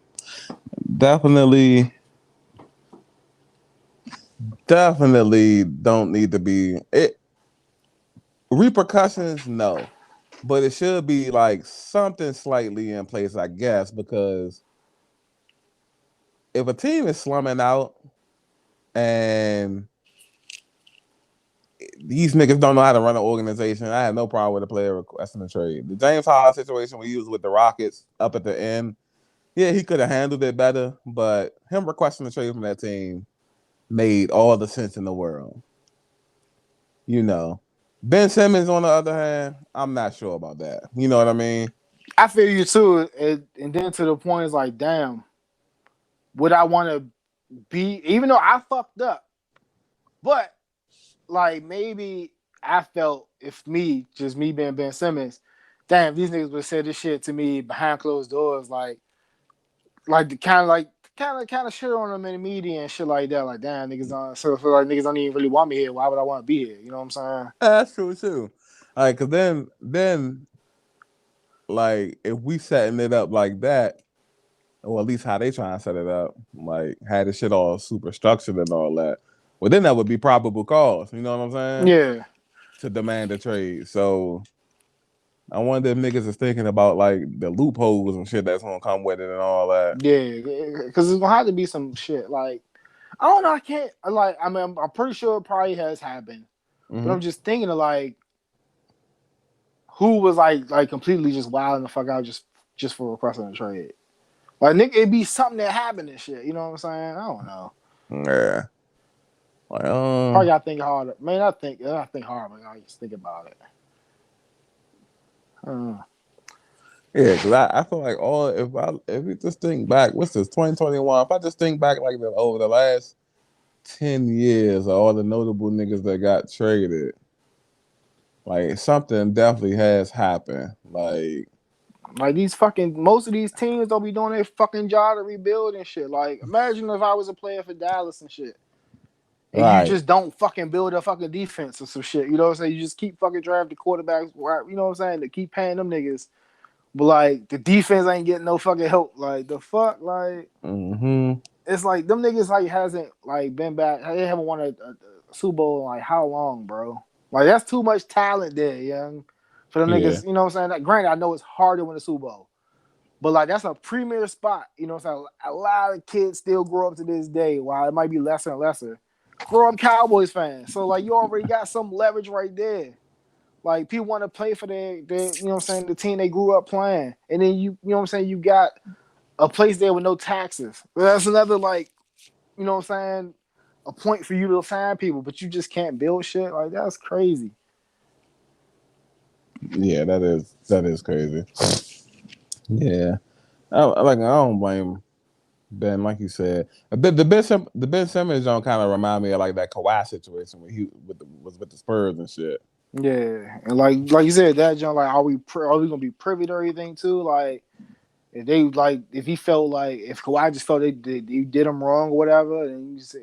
Definitely, definitely don't need to be it. Repercussions, no, but it should be like something slightly in place, I guess, because if a team is slumming out and these niggas don't know how to run an organization, I have no problem with a player requesting a trade. The James Harden situation we used with the Rockets up at the end, yeah, he could have handled it better, but him requesting a trade from that team made all the sense in the world. You know, Ben Simmons, on the other hand, I'm not sure about that. You know what I mean? I feel you too. And then to the point is like, damn, would I want to be? Even though I fucked up, but like maybe I felt if me, just me being Ben Simmons, damn, these niggas would say this shit to me behind closed doors, like the kind of shit on them in the media and shit like that. Like, damn, niggas don't. So I feel like niggas don't even really want me here. Why would I want to be here? You know what I'm saying? That's true too. Like, cause then, like, if we setting it up like that, or at least how they trying to set it up, like, had the shit all super structured and all that, well, then that would be probable cause. You know what I'm saying? Yeah, To demand a trade. So I wonder if niggas is thinking about like the loopholes and shit that's gonna come with it and all that. yeah, because it's gonna have to be some shit. Like, I don't know. I can't. Like, I mean, I'm pretty sure it probably has happened, but Mm-hmm. I'm just thinking of like who was like completely just wilding the fuck out just for requesting a trade. Like, nigga, it'd be something that happened and shit. You know what I'm saying? I don't know. Yeah. Like, Probably gotta think harder. Man, I think hard, but I just think about it. Uh, yeah, because I feel like all if we just think back, what's this 2021? If I just think back like over the last 10 years, all the notable niggas that got traded, like something definitely has happened. like these fucking most of these teams don't be doing their fucking job to rebuild and shit. Like, imagine if I was a player for Dallas and shit, and you right. just don't fucking build a fucking defense or some shit. You know what I'm saying? You just keep fucking drafting quarterbacks. You know what I'm saying? To keep paying them niggas, but like the defense ain't getting no fucking help. Like the fuck, like Mm-hmm. it's like them niggas like hasn't like been back. They haven't won a Super Bowl in like how long, bro? Like that's too much talent there, young. For them Yeah. niggas, you know what I'm saying? Like, granted, I know it's hard to win a Super Bowl. But like that's a premier spot. You know what I'm saying? A lot of kids still grow up to this day, while it might be lesser and lesser. Grow up Cowboys fans. So like you already got some leverage right there. Like people want to play for their you know what I'm saying, the team they grew up playing. And then you know what I'm saying, you got a place there with no taxes. That's another like, you know what I'm saying, a point for you to find people, but you just can't build shit. Like that's crazy. Yeah, that is crazy. Yeah, I don't blame Ben, like you said. The Ben Simmons don't kind of remind me of like that Kawhi situation when he was with the Spurs and shit. Yeah, and like you said, that John, like, are we gonna be privy to everything too? Like, if they like, if he felt like if Kawhi just felt they did him wrong or whatever, and you said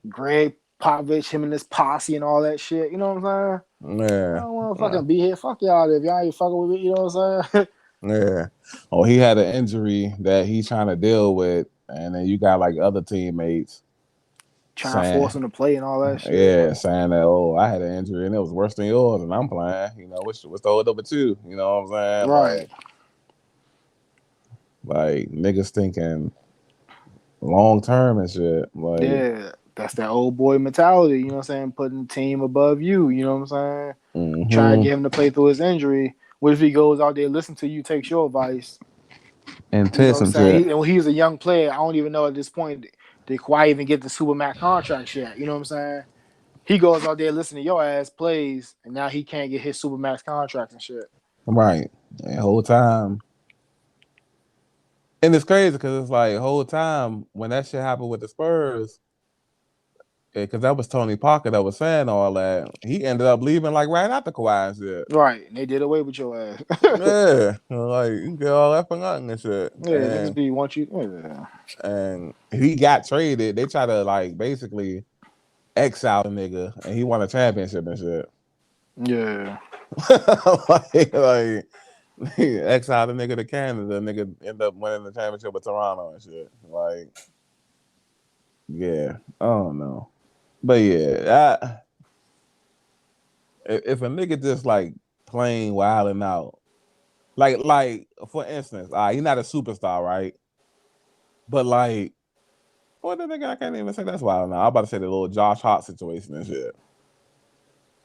Greg Popovich, him and this posse and all that shit, you know what I'm saying? I Yeah, don't want to fucking be here. Fuck y'all if y'all ain't fucking with me. You know what I'm saying? yeah. Oh, he had an injury that he's trying to deal with, and then you got like other teammates Trying to saying, force him to play and all that shit. yeah, Like, saying that, oh, I had an injury and it was worse than yours, and I'm playing. You know, what's the hold up with you? You know what I'm saying? right? Like niggas thinking long term and shit. Like, Yeah, that's that old boy mentality. You know what I'm saying? Putting the team above you. You know what I'm saying? Trying to mm-hmm. get him to play through his injury. What if he goes out there, listen to you, takes your advice? And You know test what I'm some saying? shit. And when he was a young player, I don't even know at this point did Kawhi even get the Supermax contract yet. You know what I'm saying? He goes out there, listen to your ass, plays, and now he can't get his Supermax contract and shit. Right. The whole time. And it's crazy because it's like whole time when that shit happened with the Spurs, because that was Tony Parker that was saying all that. He ended up leaving like right after Kawhi and shit. Right, and they did away with your ass. Yeah, like you get all that for nothing and shit. Yeah, niggas be want you. Yeah. And he got traded. They try to like basically exile the nigga, and he won a championship and shit. Yeah. like exile the nigga to Canada. Nigga end up winning the championship with Toronto and shit. Like, yeah, I don't know, but yeah, if a nigga just like plain wilding out, like for instance, he's not a superstar, right? But like, what the nigga? I can't even say that's wild now. I'm about to say the little Josh Hart situation and shit.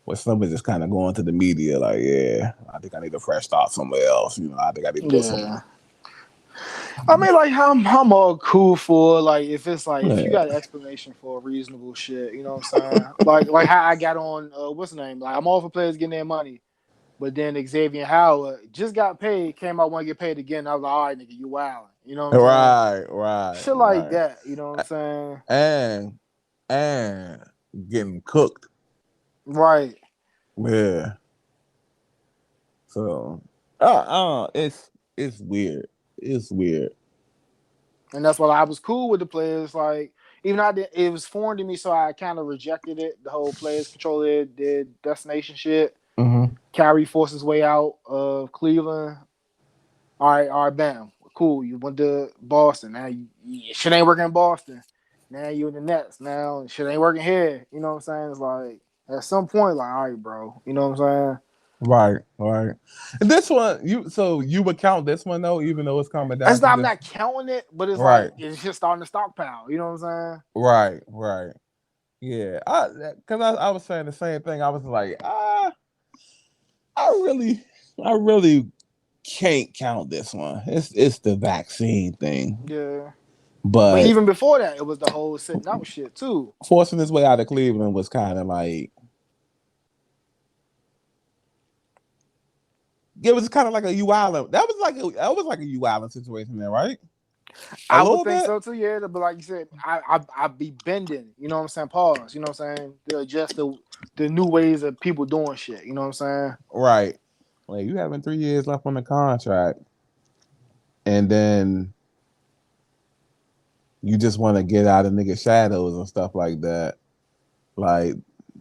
Where somebody just kind of going to the media like, yeah, I think I need a fresh start somewhere else. You know, I think I need to go somewhere. Yeah. I mean, like, I'm all cool for like if it's like if you Yeah. got an explanation for a reasonable shit, you know what I'm saying? Like how I got on what's the name? Like I'm all for players getting their money, but then Xavier Howard just got paid, came out want to get paid again. I was like, all right, nigga, you wilding. You know what I'm saying? Right, right, Shit like right. that. You know what I'm saying? And and getting cooked. Right. Yeah. So, it's weird. It's weird. And that's why I was cool with the players. Like even I did, it was foreign to me, so I kind of rejected it. The whole players control their destination shit. Mm-hmm. Kyrie forced his way out of Cleveland. All right, bam, cool. You went to Boston. Now shit ain't working in Boston. Now you in the Nets. Now shit ain't working here. You know what I'm saying? It's like at some point, like, all right, bro. You know what I'm saying? Right, right. And this one, you would count this one though, even though it's coming down to I'm this. not counting it, but it's Right, like it's just starting to stockpile. You know what I'm right, right. Yeah, because I was saying the same thing. I was like, I really, I really can't count this one. It's the vaccine thing, saying? Yeah. But but even before that, it was the whole sitting out shit too. forcing his way out of Cleveland was kind of like it was kind of like a U Island. That was like a U Island situation there, right? A I would little think bit, so too, yeah. But like you said, I be bending. You know what I'm saying? Pause. You know what I'm saying? To adjust the new ways of people doing shit. You know what I'm saying? right? Like you having 3 years left on the contract, and then you just want to get out of nigga shadows and stuff like that. Like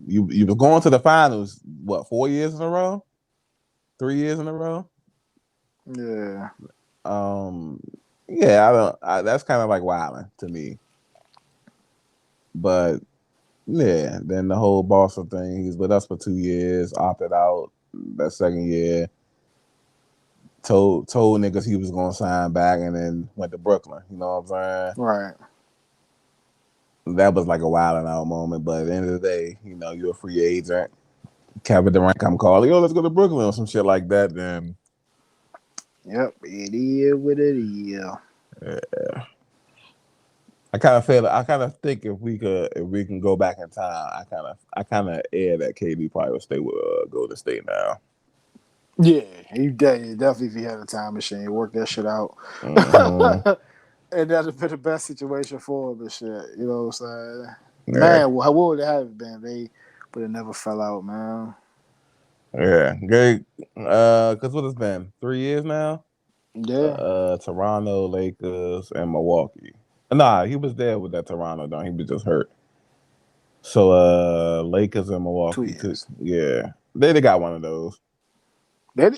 you were going to the finals, what 4 years in a row, 3 years in a row. Yeah. Um, yeah, I don't. That's kind of like wilding to me. But yeah, then the whole Boston thing. He's with us for 2 years, opted out that second year. Told niggas he was gonna sign back, and then went to Brooklyn. You know what I'm Right. saying? That was like a wilding out moment. But at the end of the day, you're a free agent. Kevin Durant come calling, yo, let's go to Brooklyn or some shit like that. Then Yep. It is what it is. Yeah. I kind of think if we can go back in time, I kind of air that KD probably would stay with Golden State now. Yeah, definitely if he had a time machine, work that shit out. Mm-hmm. And that'd been the best situation for him and shit. You know what I'm saying? Yeah, Man, what would it have been? But it never fell out, man. yeah, great. Cause what it's been 3 years now. Yeah, Toronto, Lakers, and Milwaukee. Nah, he was there with that Toronto. Though he was just hurt. So Lakers and two Milwaukee too. years. Yeah, they got one of those, Yeah,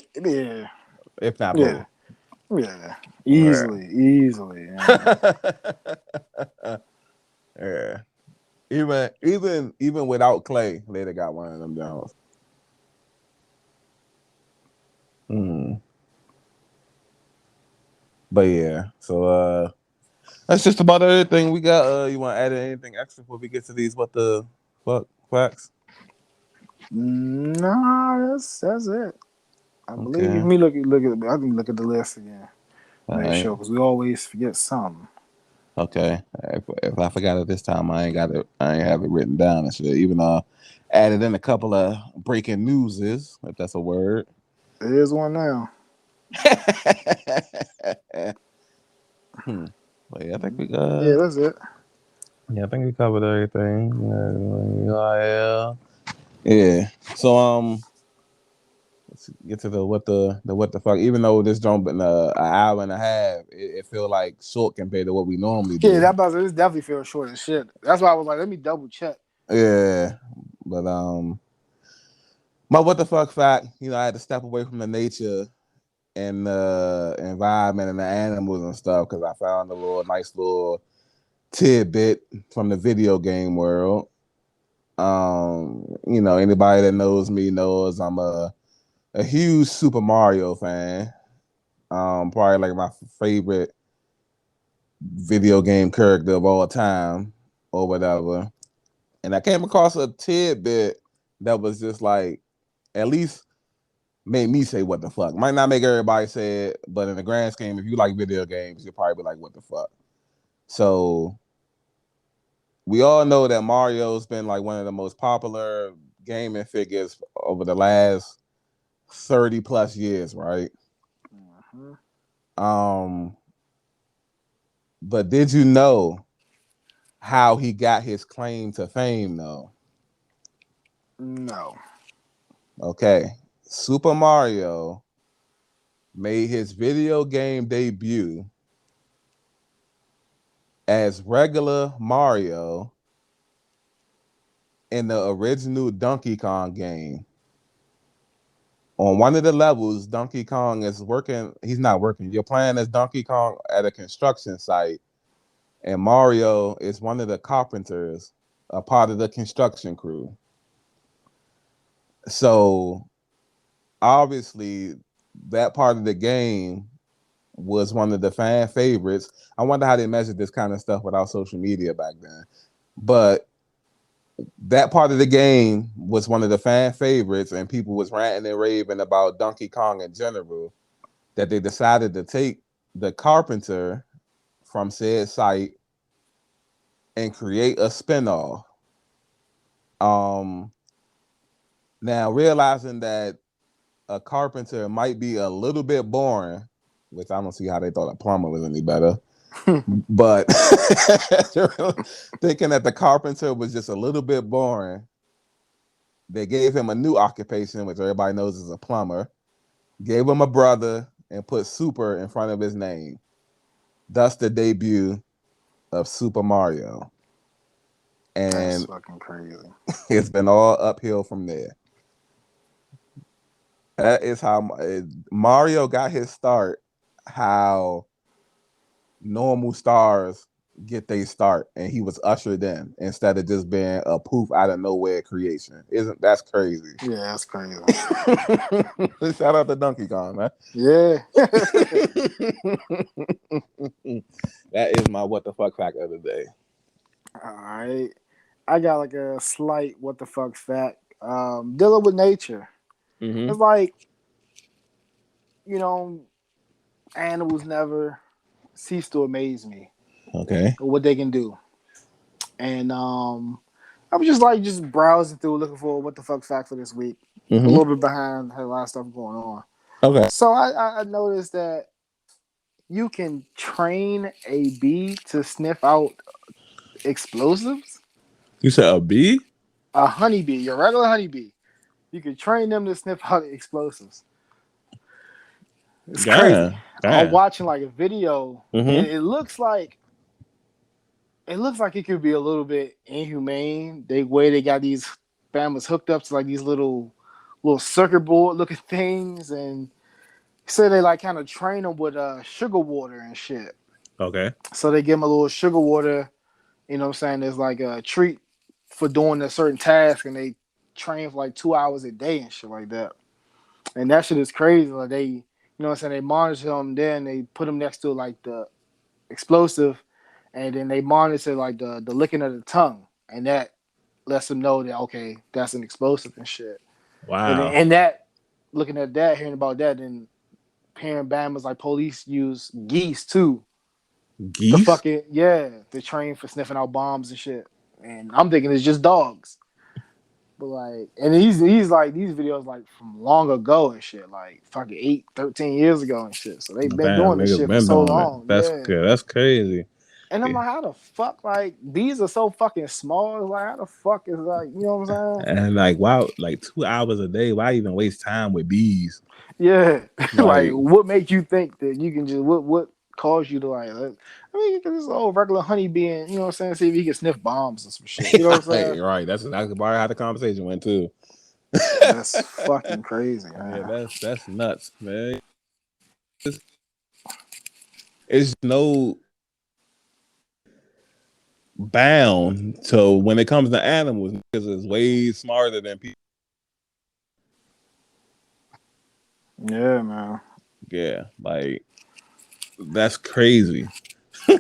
if not yeah, both. yeah. Yeah. Easily. Yeah. Yeah. Even without Clay, they'd have got one of them Jones. Hmm. But yeah, so that's just about everything we got. You want to add anything extra before we get to these what the fuck facts? Nah, that's it. I believe. Let Okay. me look at. I can look at the list again. All Make right. sure because we always forget something. Okay. If I forgot it this time, I ain't got it. I ain't have it written down and shit. Even added in a couple of breaking newses, if that's a word. There is one now. hmm. But yeah, I think we Yeah, that's it. yeah, I think we covered everything. Yeah. Yeah. So let's get to the what the fuck. Even though this joint been an hour and a half, it feel like short compared to what we normally Yeah, do. that about this definitely feels short as shit. That's why I was like, let me double check. Yeah. But my what the fuck fact, I had to step away from the nature and the environment and the animals and stuff because I found a nice little tidbit from the video game world. Anybody that knows me knows I'm a huge Super Mario fan. Probably like my favorite video game character of all time or whatever. And I came across a tidbit that was just like at least made me say what the fuck. Might not make everybody say it, but in the grand scheme, if you like video games, you'll probably be like, what the fuck. So we all know that Mario's been like one of the most popular gaming figures over the last 30 plus years, right? Mm-hmm. Um, but did you know how he got his claim to fame though? No. Okay. Super Mario made his video game debut as regular Mario in the original Donkey Kong game. On one of the levels, Donkey Kong is working. He's not working. You're playing as Donkey Kong at a construction site, and Mario is one of the carpenters, a part of the construction crew. So obviously, that part of the game was one of the fan favorites. I wonder how they measured this kind of stuff without social media back then. But that part of the game was one of the fan favorites, and people was ranting and raving about Donkey Kong in general. That they decided to take the carpenter from said site and create a spinoff. Um, Now realizing that a carpenter might be a little bit boring, which I don't see how they thought a plumber was any better. But thinking that the carpenter was just a little bit boring, they gave him a new occupation, which everybody knows is a plumber, gave him a brother, and put Super in front of his name. Thus the debut of Super Mario. That's And fucking crazy. it's been all uphill from there. That is how Mario got his start, how normal stars get their start, and he was ushered in instead of just being a poof out of nowhere creation. Isn't that's crazy? Yeah, that's crazy. Shout out to Donkey Kong, man. Yeah. That is my what the fuck fact of the day. All right. I got like a slight what the fuck fact. Dealing with nature. Mm-hmm. It's like, you know, animals never cease to amaze me Okay. what they can do. And I was just browsing through, looking for what the fuck fact for this week. A Mm-hmm. little bit behind, had a lot of stuff going on. Okay. So I noticed that you can train a bee to sniff out explosives. You said a bee? A honeybee, your regular honeybee, you can train them to sniff out explosives. It's crazy. Damn. I'm Damn. watching like a video. Mm-hmm. It looks like it could be a little bit inhumane. They got these families hooked up to like these little circuit board looking things, and say they like kind of train them with sugar water and shit. Okay. So they give them a little sugar water. You know what I'm saying? There's like a treat for doing a certain task, and they train for like 2 hours a day and shit like that. And that shit is crazy. Like you know what I'm saying? They monitor them, then they put them next to like the explosive, and then they monitor like the licking of the tongue, and that lets them know that okay, that's an explosive and shit. Wow. And that looking at that, hearing about that, then hearing Bama's like police use geese too to Geese? fucking to train for sniffing out bombs and shit. And I'm thinking it's just dogs. But like, and he's like these videos like from long ago and shit, like fucking 8, 13 years ago and shit. So they've been Damn, doing this niggas shit for been so doing it. long, That's yeah. good. That's crazy. And I'm Yeah. like, how the fuck, like these are so fucking small. It's like, how the fuck is like, you know what I'm saying? And like, wow, like 2 hours a day. Why even waste time with bees? Yeah, like Like, what makes you think that you can just what caused you to like? I mean, this old regular honey being, you know what I'm saying? See if he can sniff bombs or some shit. You know what I'm saying? right. That's exactly why how the conversation went too. That's fucking crazy, Yeah, man. that's nuts, man. It's no bound to when it comes to animals because it's way smarter than people. Yeah, man. Yeah, like that's crazy. Yeah,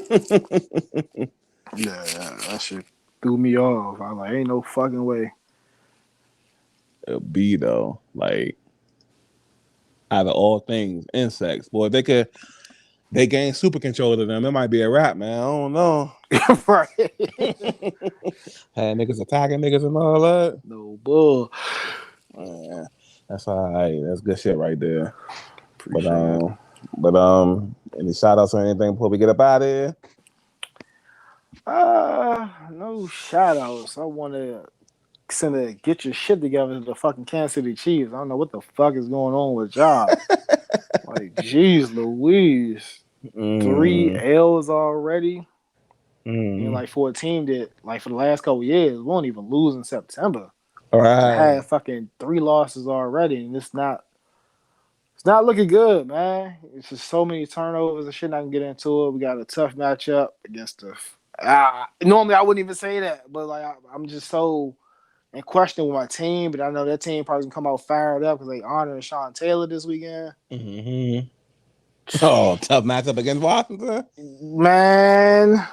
that shit threw me off. I was like, ain't no fucking way. A bee though, like out of all things, insects. Boy, if they gain super control of them, it might be a wrap, man. I don't know. Right. Had niggas attacking niggas and all that. No bull. Man, that's all right. That's good shit right there. But Appreciate it. any shout outs or anything before we get up out of here? No shout outs. I want to send a get your shit together to the fucking Kansas City Chiefs. I don't know what the fuck is going on with y'all. Like, jeez Louise. 3 L's already. And Mm. like for a team that, like for the last couple years, we won't even lose in September. All To right. have fucking 3 losses already, and it's not looking good, man. It's just so many turnovers and shit. I can get into it. We got a tough matchup against the. Normally, I wouldn't even say that, but like I'm just so in question with my team. But I know that team probably gonna come out fired up because they honoring Sean Taylor this weekend. Mm-hmm. Oh, tough matchup against Washington. Man,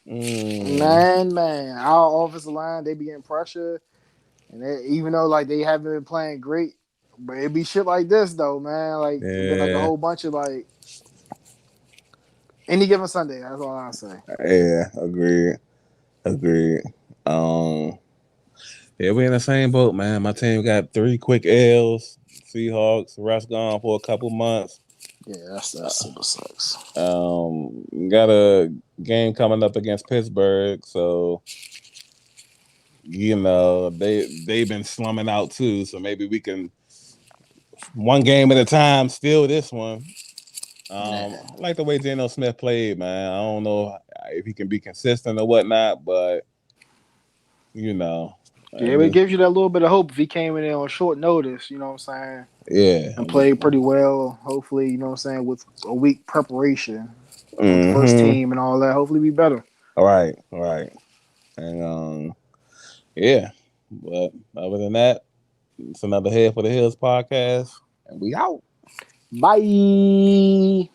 Mm. man, our offensive line they be getting pressure, and even though like they haven't been playing great, but it be shit like this though, man. Like it been like a Yeah, whole bunch of like any given Sunday. That's all I say. yeah, agreed, agreed. Um, yeah, we in the same boat, man. My team got 3 quick L's. Seahawks, Russ gone for a couple months. Yeah, that super sucks. Got a game coming up against Pittsburgh, so they've been slumming out too. So maybe we can one game at a time steal this one. Yeah. I like the way Geno Smith played, man. I don't know if he can be consistent or whatnot, but you know, Yeah, but it gives you that little bit of hope if he came in there on short notice, you know what I'm saying? yeah. And played pretty well. Hopefully, you know what I'm saying, with a week preparation with the first Mm-hmm. team and all that. Hopefully be better. All right. And yeah. But other than that, it's another Head for the Hills podcast. And we out. Bye.